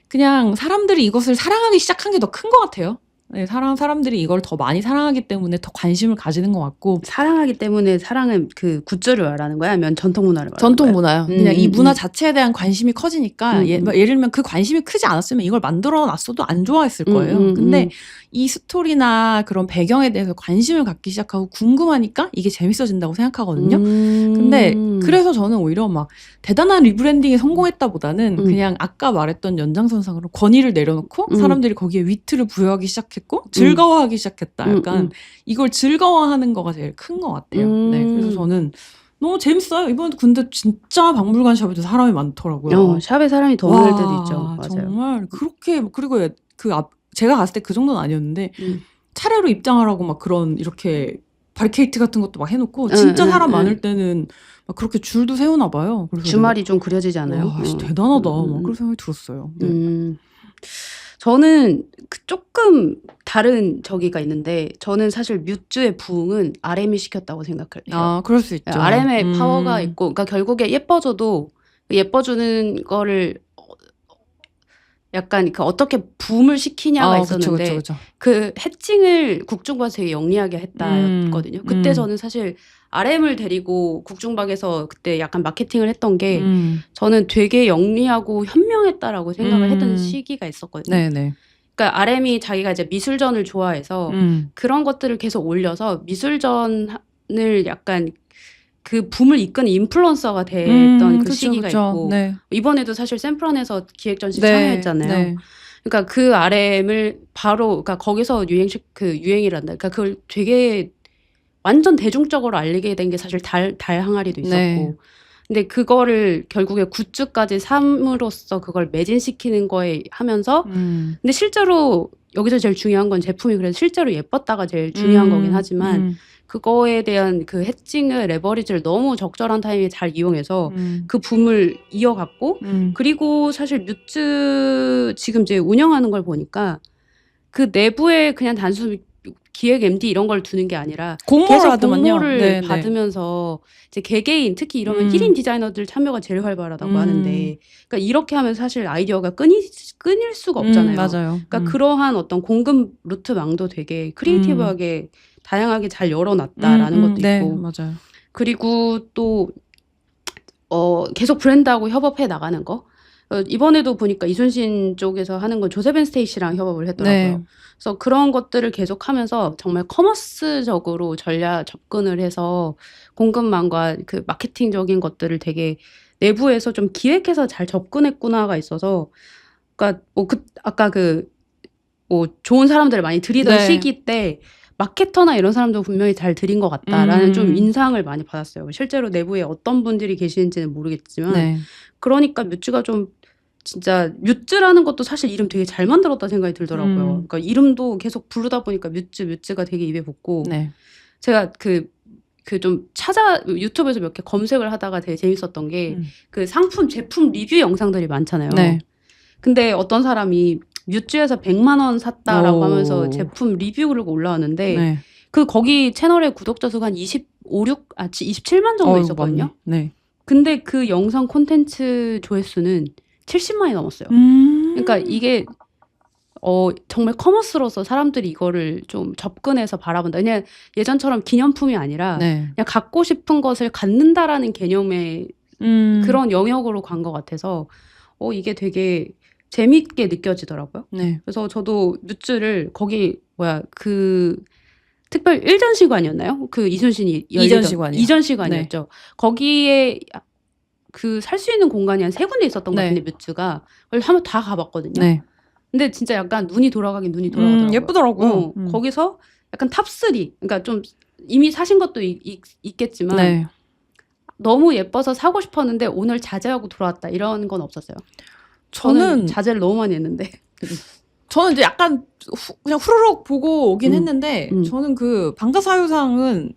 그냥 사람들이 이것을 사랑하기 시작한 게 더 큰 것 같아요. 네, 사람들이 이걸 더 많이 사랑하기 때문에 더 관심을 가지는 것 같고 사랑하기 때문에 사랑은 그 굿즈를 말하는 거야? 아니면 전통 문화를 말하는 전통 거야? 문화요. 그냥 이 문화 자체에 대한 관심이 커지니까 예를 들면 그 관심이 크지 않았으면 이걸 만들어 놨어도 안 좋아했을 거예요. 근데 이 스토리나 그런 배경에 대해서 관심을 갖기 시작하고 궁금하니까 이게 재밌어진다고 생각하거든요. 근데 그래서 저는 오히려 막 대단한 리브랜딩에 성공했다보다는 그냥 아까 말했던 연장선상으로 권위를 내려놓고 사람들이 거기에 위트를 부여하기 시작했고 즐거워하기 시작했다. 약간 이걸 즐거워하는 거가 제일 큰 것 같아요. 네, 그래서 저는 너무 재밌어요. 이번에도 근데 진짜 박물관 샵에도 사람이 많더라고요. 샵에 사람이 더 많을 때도 있죠. 맞아요. 정말 그렇게 그리고 제가 갔을 때 그 정도는 아니었는데 차례로 입장하라고 막 그런 이렇게 바리케이트 같은 것도 막 해놓고 진짜 사람 많을 때는 막 그렇게 줄도 세우나 봐요. 그래서 주말이 좀 그려지지 않아요? 와, 진짜 대단하다. 막 그런 생각이 들었어요. 네. 저는 조금 다른 저기가 있는데 저는 사실 뮤즈의 부흥은 RM이 시켰다고 생각해요. 아, 그럴 수 있죠. RM의 파워가 있고, 그러니까 결국에 예뻐져도 예뻐주는 거를 약간 그 어떻게 붐을 시키냐가 있었는데 그쵸. 그 해칭을 국중부에서 되게 영리하게 했다였거든요. 그때 저는 사실 RM을 데리고 국중박에서 그때 약간 마케팅을 했던 게 저는 되게 영리하고 현명했다라고 생각을 했던 시기가 있었거든요. 네네. 그러니까 RM이 자기가 이제 미술전을 좋아해서 그런 것들을 계속 올려서 미술전을 약간 그 붐을 이끄는 인플루언서가 됐던 그 그쵸, 시기가 그쵸. 있고 네. 이번에도 사실 샌프란에서 기획전시 네. 참여했잖아요. 네. 그러니까 그 RM을 바로 그러니까 거기서 유행이란다. 그러니까 그걸 되게 완전 대중적으로 알리게 된 게 사실 달 항아리도 있었고. 네. 근데 그거를 결국에 굿즈까지 삼으로써 그걸 매진시키는 거에 하면서 근데 실제로 여기서 제일 중요한 건 제품이 그래서 실제로 예뻤다가 제일 중요한 거긴 하지만 그거에 대한 그 해칭을 레버리지를 너무 적절한 타이밍에 잘 이용해서 그 붐을 이어갔고 그리고 사실 뮤즈 지금 이제 운영하는 걸 보니까 그 내부에 그냥 단순히 기획 MD 이런 걸 두는 게 아니라 공모를 계속 하더만요. 공모를 네, 네. 받으면서 이제 개개인 특히 이러면 1인 디자이너들 참여가 제일 활발하다고 하는데 그러니까 이렇게 하면 사실 아이디어가 끊일 수가 없잖아요. 맞아요. 그러니까 그러한 어떤 공급 루트망도 되게 크리에이티브하게 다양하게 잘 열어놨다라는 것도 네, 있고 맞아요. 그리고 또 계속 브랜드하고 협업해 나가는 거. 이번에도 보니까 이순신 쪽에서 하는 건 조세벤 스테이시랑 협업을 했더라고요. 네. 그래서 그런 것들을 계속하면서 정말 커머스적으로 전략 접근을 해서 공급망과 그 마케팅적인 것들을 되게 내부에서 좀 기획해서 잘 접근했구나가 있어서 그러니까 아까 뭐 좋은 사람들을 많이 들이던 네. 시기 때 마케터나 이런 사람도 분명히 잘 들인 것 같다라는 좀 인상을 많이 받았어요. 실제로 내부에 어떤 분들이 계시는지는 모르겠지만 네. 그러니까 뮤즈가 좀 진짜 뮤즈라는 것도 사실 이름 되게 잘 만들었다 생각이 들더라고요. 그러니까 이름도 계속 부르다 보니까 뮤즈가 되게 입에 붙고 네. 제가 좀 유튜브에서 몇 개 검색을 하다가 되게 재밌었던 게 그 제품 리뷰 영상들이 많잖아요. 네. 근데 어떤 사람이 뮤즈에서 100만 원 샀다라고 오. 하면서 제품 리뷰를 올라왔는데 네. 거기 채널의 구독자 수가 한 27만 정도 있었거든요. 맞네. 네. 근데 그 영상 콘텐츠 조회수는 70만이 넘었어요. 그러니까 이게 정말 커머스로서 사람들이 이거를 좀 접근해서 바라본다. 그냥 예전처럼 기념품이 아니라 네. 그냥 갖고 싶은 것을 갖는다라는 개념의 그런 영역으로 간 것 같아서 이게 되게 재밌게 느껴지더라고요. 네. 그래서 저도 뮤즈를 거기 특별 1전시관이었나요? 그 이순신이 이전시관이요. 이전시관이었죠. 거기에 살 수 있는 공간이 한 3군데 있었던 것 네. 같은데 뮤즈가 그걸 한번 다 가봤거든요. 네. 근데 진짜 약간 눈이 돌아가더라고요. 예쁘더라고요. 거기서 약간 탑3 그러니까 좀 이미 사신 것도 있겠지만 네. 너무 예뻐서 사고 싶었는데 오늘 자제하고 돌아왔다 이런 건 없었어요. 저는 자제를 너무 많이 했는데 저는 이제 약간 그냥 후루룩 보고 오긴 했는데 저는 그 방자사유상은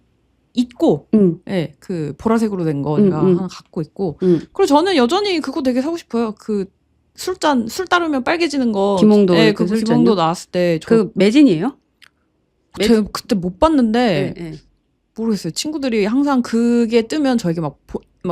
있고 예, 그 보라색으로 된 거 제가 하나 갖고 있고 그리고 저는 여전히 그거 되게 사고 싶어요. 그 술 따르면 빨개지는 거 김홍도 예, 그 술잔요? 김홍도 나왔을 때 그 매진이에요? 제가 그때 못 봤는데 네. 모르겠어요. 친구들이 항상 그게 뜨면 저에게 막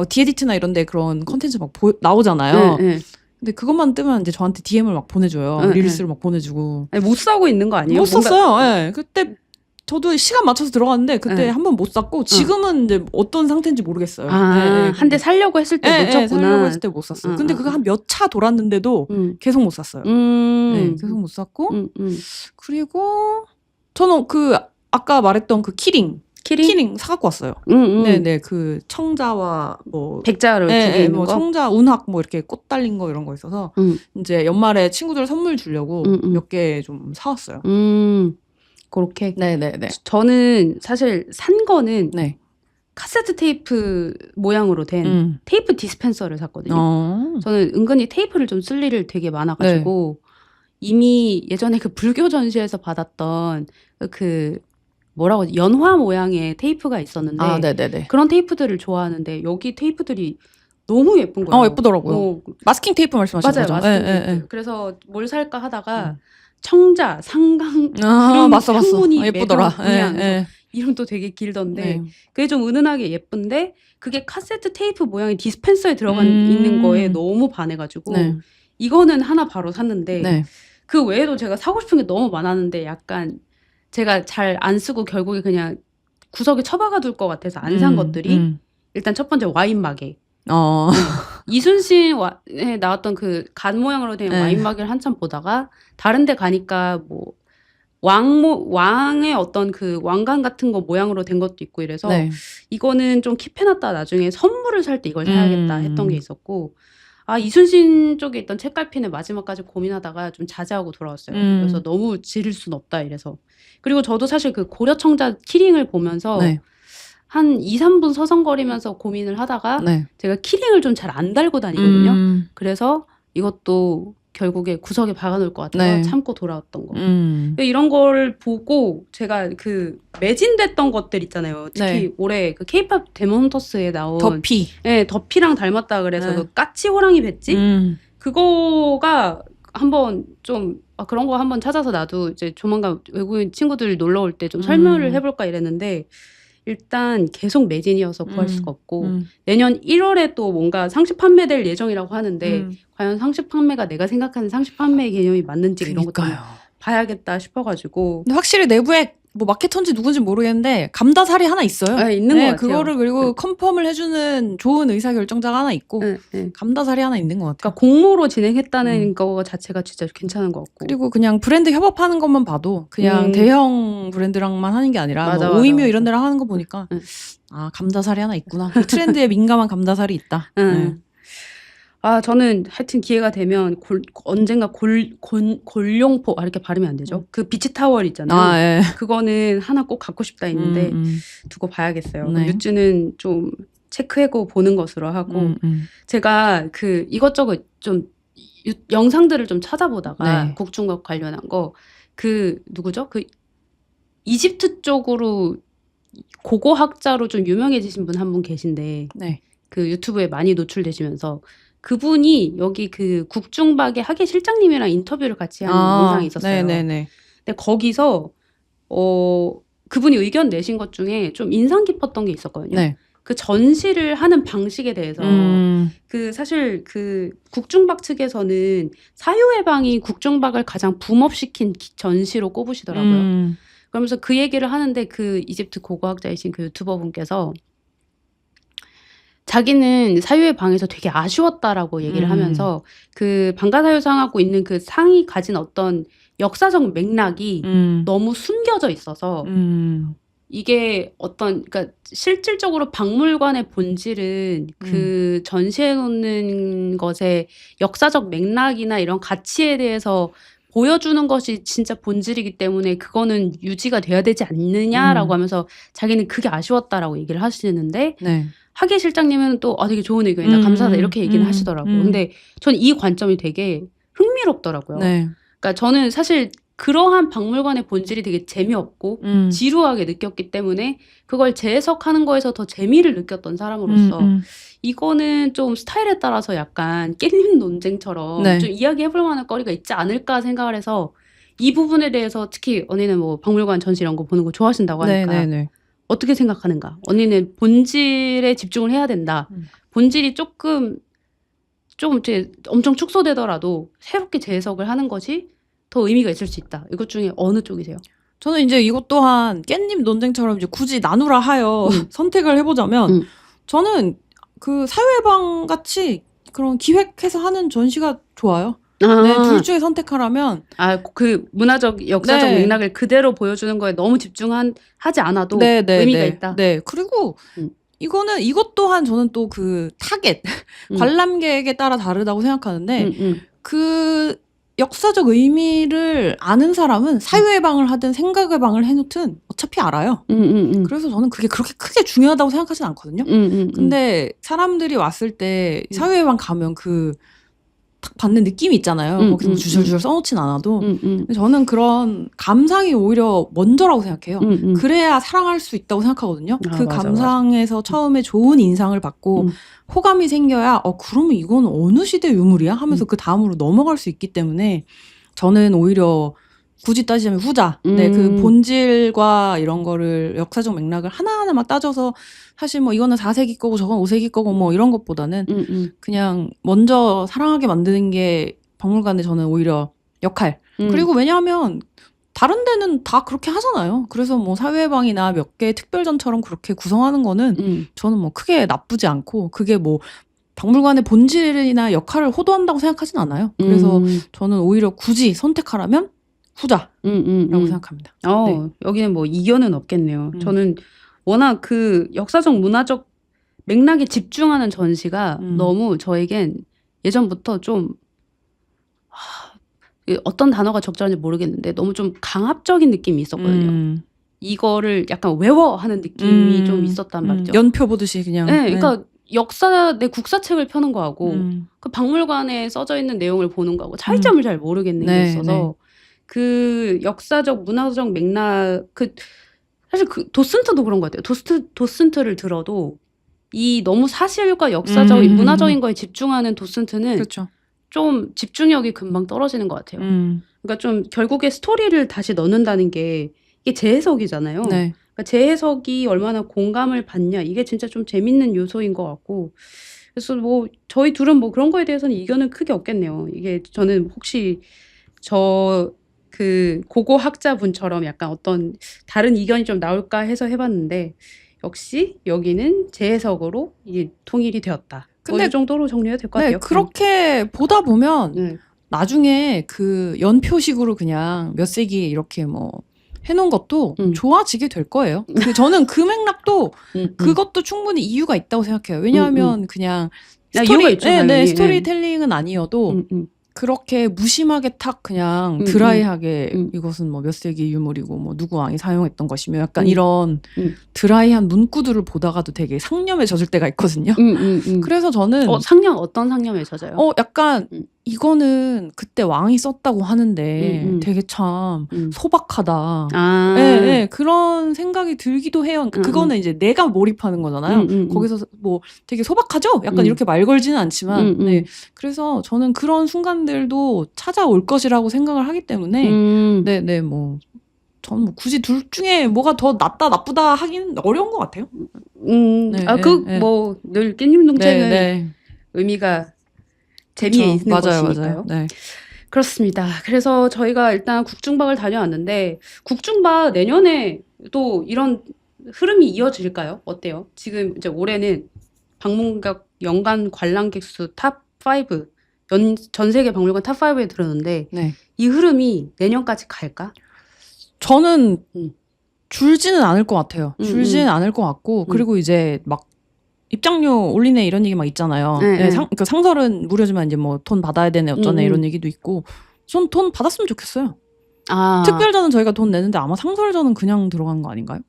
디에디트나 이런 데 그런 컨텐츠 막 나오잖아요. 네. 근데 그것만 뜨면 이제 저한테 DM을 막 보내줘요. 릴스를 막 보내주고. 아니, 못 사고 있는 거 아니에요? 못 샀어요. 예. 그때 저도 시간 맞춰서 들어갔는데 그때 한 번 못 샀고 지금은 이제 어떤 상태인지 모르겠어요. 한 대 살려고 했을 때 놓쳤구나. 살려고 했을 때 못 샀어요. 근데 그거 한 몇 차 돌았는데도 계속 못 샀어요. 네, 계속 못 샀고 그리고 저는 그 아까 말했던 그 키링 사갖고 왔어요. 네네 그 청자와 뭐 백자로 두 개 있는 뭐 거. 청자 운학 뭐 이렇게 꽃 달린 거 이런 거 있어서 이제 연말에 친구들 선물 주려고 몇 개 좀 사왔어요. 그렇게. 네네네. 저는 사실 산 거는 네. 카세트 테이프 모양으로 된 테이프 디스펜서를 샀거든요. 저는 은근히 테이프를 좀 쓸 일을 되게 많아가지고 이미 예전에 그 불교 전시에서 받았던 뭐라고 하지? 연화 모양의 테이프가 있었는데 네네네. 그런 테이프들을 좋아하는데 여기 테이프들이 너무 예쁜 거예요. 예쁘더라고요. 마스킹 테이프 말씀하시는 맞아요. 거죠? 마스킹 테이프. 그래서 뭘 살까 하다가 청자, 상강, 봤어. 상문이 예쁘더라. 매경, 이름도 되게 길던데 그게 좀 은은하게 예쁜데 그게 카세트 테이프 모양의 디스펜서에 있는 거에 너무 반해가지고 이거는 하나 바로 샀는데 그 외에도 제가 사고 싶은 게 너무 많았는데 약간 제가 잘 안 쓰고 결국에 그냥 구석에 처박아 둘 것 같아서 안 산 것들이 일단 첫 번째 와인 마개. 이순신에 나왔던 그 간 모양으로 된 네. 와인 마개를 한참 보다가 다른 데 가니까 뭐 왕의 어떤 그 왕관 같은 거 모양으로 된 것도 있고 이래서 네. 이거는 좀 킵해놨다 나중에 선물을 살 때 이걸 사야겠다 했던 게 있었고 이순신 쪽에 있던 책갈피는 마지막까지 고민하다가 좀 자제하고 돌아왔어요. 그래서 너무 지를 순 없다 이래서. 그리고 저도 사실 그 고려청자 키링을 보면서 네. 한 2, 3분 서성거리면서 고민을 하다가 네. 제가 키링을 좀 잘 안 달고 다니거든요. 그래서 이것도 결국에 구석에 박아놓을 것 같아서 네. 참고 돌아왔던 거. 이런 걸 보고 제가 그 매진됐던 것들 있잖아요. 특히 네. 올해 그 K-pop 데몬 헌터스에 나온 더피. 네, 더피랑 닮았다 그래서 네. 그 까치 호랑이 배지 그거가 한번 좀 그런 거 한번 찾아서 나도 이제 조만간 외국인 친구들 놀러 올 때 좀 설명을 해볼까 이랬는데 일단 계속 매진이어서 구할 수가 없고 내년 1월에 또 뭔가 상시 판매될 예정이라고 하는데 과연 상시 판매가 내가 생각하는 상시 판매 개념이 맞는지 이런 것도 봐야겠다 싶어가지고. 근데 확실히 내부에 뭐 마케터인지 누군지 모르겠는데 감다살이 하나 있어요. 네, 있는 것 같아요. 그거를 그리고 컨펌을 해주는 좋은 의사결정자가 하나 있고 감다살이 하나 있는 것 같아요. 그러니까 공모로 진행했다는 거 자체가 진짜 괜찮은 것 같고. 그리고 그냥 브랜드 협업하는 것만 봐도 그냥 대형 브랜드랑만 하는 게 아니라 맞아, 뭐 맞아, 오이뮤 맞아. 이런 데랑 하는 거 보니까 감다살이 하나 있구나. 트렌드에 민감한 감다살이 있다. 저는 하여튼 기회가 되면 언젠가 골룡포 이렇게 발음이 안 되죠. 그 비치 타월 있잖아요. 예. 그거는 하나 꼭 갖고 싶다 했는데 두고 봐야겠어요. 네. 뮤즈는 좀 체크하고 보는 것으로 하고 제가 그 이것저것 좀 영상들을 좀 찾아보다가 네. 국중과 관련한 거 그 누구죠? 그 이집트 쪽으로 고고학자로 좀 유명해지신 분 한 분 계신데 네. 그 유튜브에 많이 노출되시면서 그분이 여기 그 국중박의 학예 실장님이랑 인터뷰를 같이 한 영상이 있었어요. 네네네. 근데 거기서 그분이 의견 내신 것 중에 좀 인상 깊었던 게 있었거든요. 네. 그 전시를 하는 방식에 대해서 그 사실 그 국중박 측에서는 사유해방이 국중박을 가장 붐업시킨 전시로 꼽으시더라고요. 그러면서 그 얘기를 하는데 그 이집트 고고학자이신 그 유튜버 분께서 자기는 사유의 방에서 되게 아쉬웠다라고 얘기를 하면서 그 방가사유상하고 있는 그 상이 가진 어떤 역사적 맥락이 너무 숨겨져 있어서 이게 그러니까 실질적으로 박물관의 본질은 그 전시해 놓는 것의 역사적 맥락이나 이런 가치에 대해서 보여주는 것이 진짜 본질이기 때문에 그거는 유지가 돼야 되지 않느냐라고 하면서 자기는 그게 아쉬웠다라고 얘기를 하시는데 네. 학예 실장님은 또 되게 좋은 의견이다 감사하다 이렇게 얘기는 하시더라고요. 근데 전 이 관점이 되게 흥미롭더라고요. 네. 그러니까 저는 사실 그러한 박물관의 본질이 되게 재미없고 지루하게 느꼈기 때문에 그걸 재해석하는 거에서 더 재미를 느꼈던 사람으로서 이거는 좀 스타일에 따라서 약간 깻잎 논쟁처럼 네. 좀 이야기해볼 만한 거리가 있지 않을까 생각을 해서 이 부분에 대해서 특히 언니는 뭐 박물관 전시 이런 거 보는 거 좋아하신다고 하니까 네네네. 어떻게 생각하는가? 언니는 본질에 집중을 해야 된다. 본질이 조금 이제 엄청 축소되더라도 새롭게 재해석을 하는 것이 더 의미가 있을 수 있다. 이것 중에 어느 쪽이세요? 저는 이제 이것 또한 깻잎 논쟁처럼 이제 굳이 나누라 하여 선택을 해보자면 저는 그 사유해방 같이 그런 기획해서 하는 전시가 좋아요. 네, 둘 중에 선택하라면 그 문화적 역사적 네. 맥락을 그대로 보여주는 거에 너무 하지 않아도 의미가 있다. 네. 그리고 이것 또한 저는 또 그 타겟 관람객에 따라 다르다고 생각하는데 그 역사적 의미를 아는 사람은 사유해방을 하든 생각해방을 해놓든 어차피 알아요. 그래서 저는 그게 그렇게 크게 중요하다고 생각하진 않거든요. 근데 사람들이 왔을 때 사유해방 가면 그 딱 받는 느낌이 있잖아요. 거기서 뭐 주절주절 써놓진 않아도. 근데 저는 그런 감상이 오히려 먼저라고 생각해요. 그래야 사랑할 수 있다고 생각하거든요. 그 맞아, 감상에서 처음에 좋은 인상을 받고 호감이 생겨야 그러면 이건 어느 시대 유물이야? 하면서 그 다음으로 넘어갈 수 있기 때문에 저는 오히려 굳이 따지자면 후자. 네, 그 본질과 이런 거를 역사적 맥락을 하나하나만 따져서 사실 뭐 이거는 4세기 거고 저건 5세기 거고 뭐 이런 것보다는 그냥 먼저 사랑하게 만드는 게 박물관의 저는 오히려 역할. 그리고 왜냐하면 다른 데는 다 그렇게 하잖아요. 그래서 뭐 사회방이나 몇 개 특별전처럼 그렇게 구성하는 거는 저는 뭐 크게 나쁘지 않고 그게 뭐 박물관의 본질이나 역할을 호도한다고 생각하진 않아요. 그래서 저는 오히려 굳이 선택하라면 후자라고 생각합니다. 네. 여기는 뭐 이견은 없겠네요. 음. 저는 워낙 그 역사적 문화적 맥락에 집중하는 전시가 너무 저에겐 예전부터 좀 어떤 단어가 적절한지 모르겠는데 너무 좀 강압적인 느낌이 있었거든요. 이거를 약간 외워하는 느낌이 좀 있었단 말이죠. 연표 보듯이 그냥. 네, 그러니까 내 국사책을 펴는 거하고 그 박물관에 써져 있는 내용을 보는 거하고 차이점을 잘 모르겠는 게 네, 있어서 네. 그 역사적 문화적 맥락 사실 그 도슨트도 그런 것 같아요. 도슨트를 들어도 이 너무 사실과 역사적 문화적인 거에 집중하는 도슨트는 그렇죠. 좀 집중력이 금방 떨어지는 것 같아요. 그러니까 좀 결국에 스토리를 다시 넣는다는 게 이게 재해석이잖아요. 네. 그러니까 재해석이 얼마나 공감을 받냐 이게 진짜 좀 재밌는 요소인 것 같고 그래서 뭐 저희 둘은 뭐 그런 거에 대해서는 이견은 크게 없겠네요. 이게 저는 혹시 그 고고 학자분처럼 약간 어떤 다른 이견이 좀 나올까 해서 해봤는데 역시 여기는 재해석으로 이게 통일이 되었다. 근데 이 정도로 정리가 될 것 같아요. 그렇게 보다 보면 네. 나중에 그 연표식으로 그냥 몇 세기 이렇게 뭐 해놓은 것도 좋아지게 될 거예요. 저는 그 맥락도 그것도 충분히 이유가 있다고 생각해요. 왜냐하면 그냥 이유가 있죠, 당연히. 스토리텔링은 아니어도 그렇게 무심하게 탁 그냥 드라이하게 이것은 뭐 몇 세기 유물이고 뭐 누구 왕이 사용했던 것이며 약간 이런 드라이한 문구들을 보다가도 되게 상념에 젖을 때가 있거든요. 그래서 저는 상념 어떤 상념에 젖어요? 약간 이거는 그때 왕이 썼다고 하는데 되게 참 소박하다. 네, 그런 생각이 들기도 해요. 그러니까 그거는 이제 내가 몰입하는 거잖아요. 거기서 뭐 되게 소박하죠? 약간 이렇게 말 걸지는 않지만 네. 그래서 저는 그런 순간들도 찾아올 것이라고 생각을 하기 때문에 네, 뭐 저는 뭐 굳이 둘 중에 뭐가 더 낫다 나쁘다 하기는 어려운 것 같아요. 뭐 늘 깻잎 농장의 의미가 재미에 있는 것이니까요. 네. 그렇습니다. 그래서 저희가 일단 국중박을 다녀왔는데 국중박 내년에 또 이런 흐름이 이어질까요? 어때요? 지금 이제 올해는 박물관 연간 관람객 수 탑5 전 세계 박물관 탑5에 들었는데 이 흐름이 내년까지 갈까? 저는 줄지는 않을 것 같아요. 줄지는 않을 것 같고 그리고 이제 막 입장료 올리네 이런 얘기 막 있잖아요. 그 상설은 무료지만 이제 뭐 돈 받아야 되네 어쩌네 이런 얘기도 있고 전 돈 받았으면 좋겠어요. 특별전은 저희가 돈 내는데 아마 상설전은 그냥 들어간 거 아닌가요?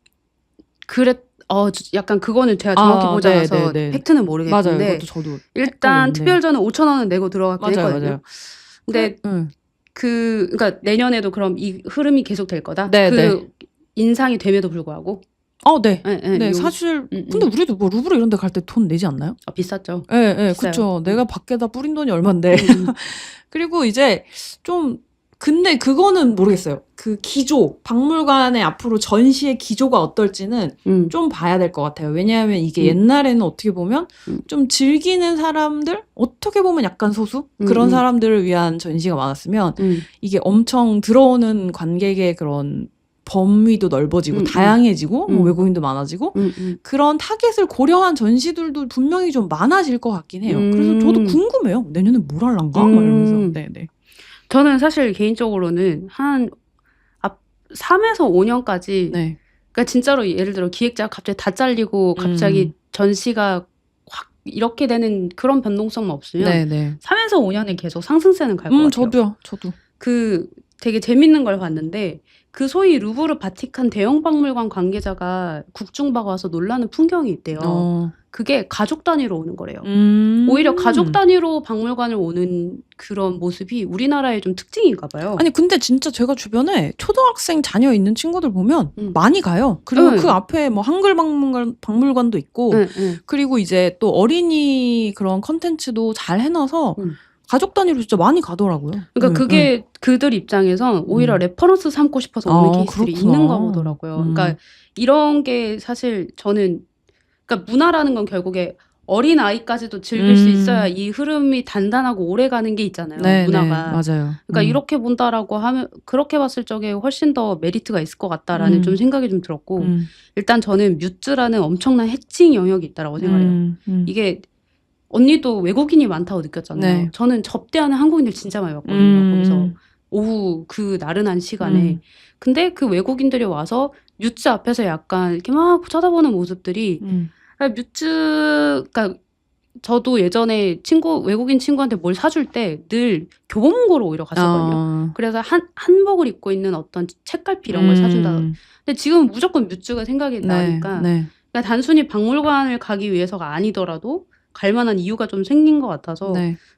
약간 그거는 제가 정확히 보지 않아서 팩트는 모르겠는데 맞아요. 그것도 저도 일단 특별전은 5,000원은 내고 들어갔긴 했거든요. 맞아요. 근데 그러니까 내년에도 그럼 이 흐름이 계속 될 거다? 네. 인상이 됨에도 불구하고? 네. 사실 근데 우리도 뭐 루브르 이런 데 갈 때 돈 내지 않나요? 비쌌죠. 네, 그렇죠. 내가 밖에다 뿌린 돈이 얼만데. 그리고 이제 좀 근데 그거는 모르겠어요. 그 기조, 박물관의 앞으로 전시의 기조가 어떨지는 좀 봐야 될 것 같아요. 왜냐하면 이게 옛날에는 어떻게 보면 좀 즐기는 사람들, 어떻게 보면 약간 소수? 그런 사람들을 위한 전시가 많았으면 이게 엄청 들어오는 관객의 그런 범위도 넓어지고 다양해지고 뭐 외국인도 많아지고 그런 타겟을 고려한 전시들도 분명히 좀 많아질 것 같긴 해요. 그래서 저도 궁금해요. 내년에 뭘 할란가? 막 이러면서. 네. 저는 사실 개인적으로는 한 3에서 5년까지 그러니까 진짜로 예를 들어 기획자가 갑자기 다 잘리고 갑자기 전시가 확 이렇게 되는 그런 변동성만 없으면 3에서 5년은 계속 상승세는 갈 것 같아요. 저도. 되게 재밌는 걸 봤는데 그 소위 루브르 바티칸 대형 박물관 관계자가 국중박 와서 놀라는 풍경이 있대요. 그게 가족 단위로 오는 거래요. 오히려 가족 단위로 박물관을 오는 그런 모습이 우리나라의 좀 특징인가 봐요. 아니 근데 진짜 제가 주변에 초등학생 자녀 있는 친구들 보면 많이 가요. 그리고 그 앞에 뭐 한글 박물관도 있고 그리고 이제 또 어린이 그런 컨텐츠도 잘 해놔서 가족 단위로 진짜 많이 가더라고요. 그러니까 그게 그들 입장에선 오히려 레퍼런스 삼고 싶어서 오는 케이스들이 있는가 보더라고요. 그러니까 이런 게 사실 저는 그러니까 문화라는 건 결국에 어린 아이까지도 즐길 수 음. 있어야 이 흐름이 단단하고 오래 가는 게 있잖아요. 네, 문화가. 맞아요. 그러니까 이렇게 본다라고 하면 그렇게 봤을 적에 훨씬 더 메리트가 있을 것 같다라는 좀 생각이 좀 들었고 일단 저는 뮤즈라는 엄청난 해칭 영역이 있다라고 생각해요. 이게 언니도 외국인이 많다고 느꼈잖아요. 네. 저는 접대하는 한국인들 진짜 많이 봤거든요. 거기서 오후 그 나른한 시간에. 근데 그 외국인들이 와서 뮤즈 앞에서 약간 이렇게 막 쳐다보는 모습들이 뮤즈, 그러니까 저도 예전에 외국인 친구한테 뭘 사줄 때 늘 교보문고로 오히려 갔었거든요. 그래서 한복을 입고 있는 어떤 책갈피 이런 걸 사준다. 근데 지금 무조건 뮤즈가 생각이 나니까 그러니까 단순히 박물관을 가기 위해서가 아니더라도 갈 만한 이유가 좀 생긴 것 같아서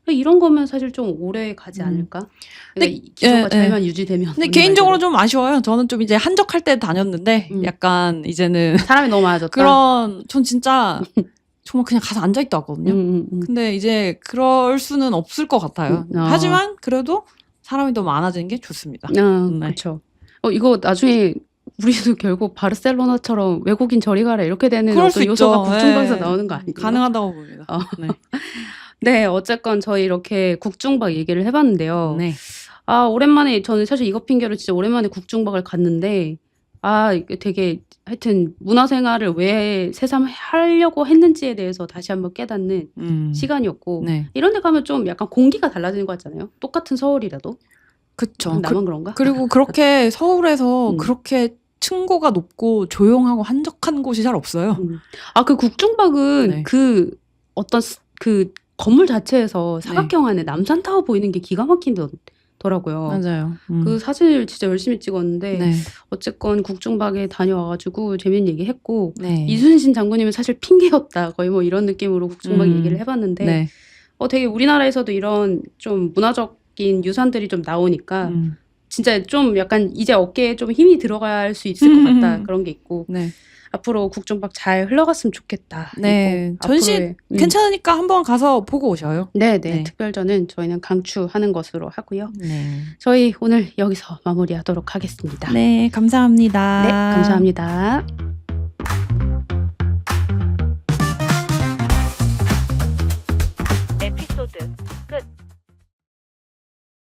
이런 거면 사실 좀 오래 가지 않을까? 그러니까 이 기조가 잘만 유지되면. 근데 개인적으로 좀 아쉬워요. 저는 좀 이제 한적할 때 다녔는데 약간 이제는 사람이 너무 많아졌다. 전 진짜 정말 그냥 가서 앉아있다 왔거든요. 근데 이제 그럴 수는 없을 것 같아요. 하지만 그래도 사람이 더 많아지는 게 좋습니다. 그렇죠. 이거 나중에 우리도 결국 바르셀로나처럼 외국인 저리 가라 이렇게 되는 그럴 어떤 수 요소가 있죠. 국중박에서 나오는 거 아니에요? 가능하다고 봅니다. 네. 네, 어쨌건 저희 이렇게 국중박 얘기를 해봤는데요. 네. 오랜만에 저는 사실 이거 핑계로 진짜 오랜만에 국중박을 갔는데 이게 되게 하여튼 문화생활을 왜 새삼 하려고 했는지에 대해서 다시 한번 깨닫는 시간이었고 이런 데 가면 좀 약간 공기가 달라지는 것 같잖아요. 똑같은 서울이라도. 그쵸. 나만 그런가? 그리고 그렇게 서울에서 그렇게 층고가 높고 조용하고 한적한 곳이 잘 없어요. 그 국중박은 그 어떤 그 건물 자체에서 사각형 안에 남산타워 보이는 게 기가 막힌더라고요. 맞아요. 그 사진을 진짜 열심히 찍었는데 어쨌건 국중박에 다녀와가지고 재밌는 얘기 했고 이순신 장군님은 사실 핑계였다 거의 뭐 이런 느낌으로 국중박 얘기를 해봤는데 되게 우리나라에서도 이런 좀 문화적인 유산들이 좀 나오니까 진짜 좀 약간 이제 어깨에 좀 힘이 들어갈 수 있을 것 같다 그런 게 있고 앞으로 국중박 잘 흘러갔으면 좋겠다. 네. 전시 괜찮으니까 한번 가서 보고 오셔요. 네. 네. 특별전은 저희는 강추하는 것으로 하고요. 네. 저희 오늘 여기서 마무리하도록 하겠습니다. 네, 감사합니다. 네, 감사합니다.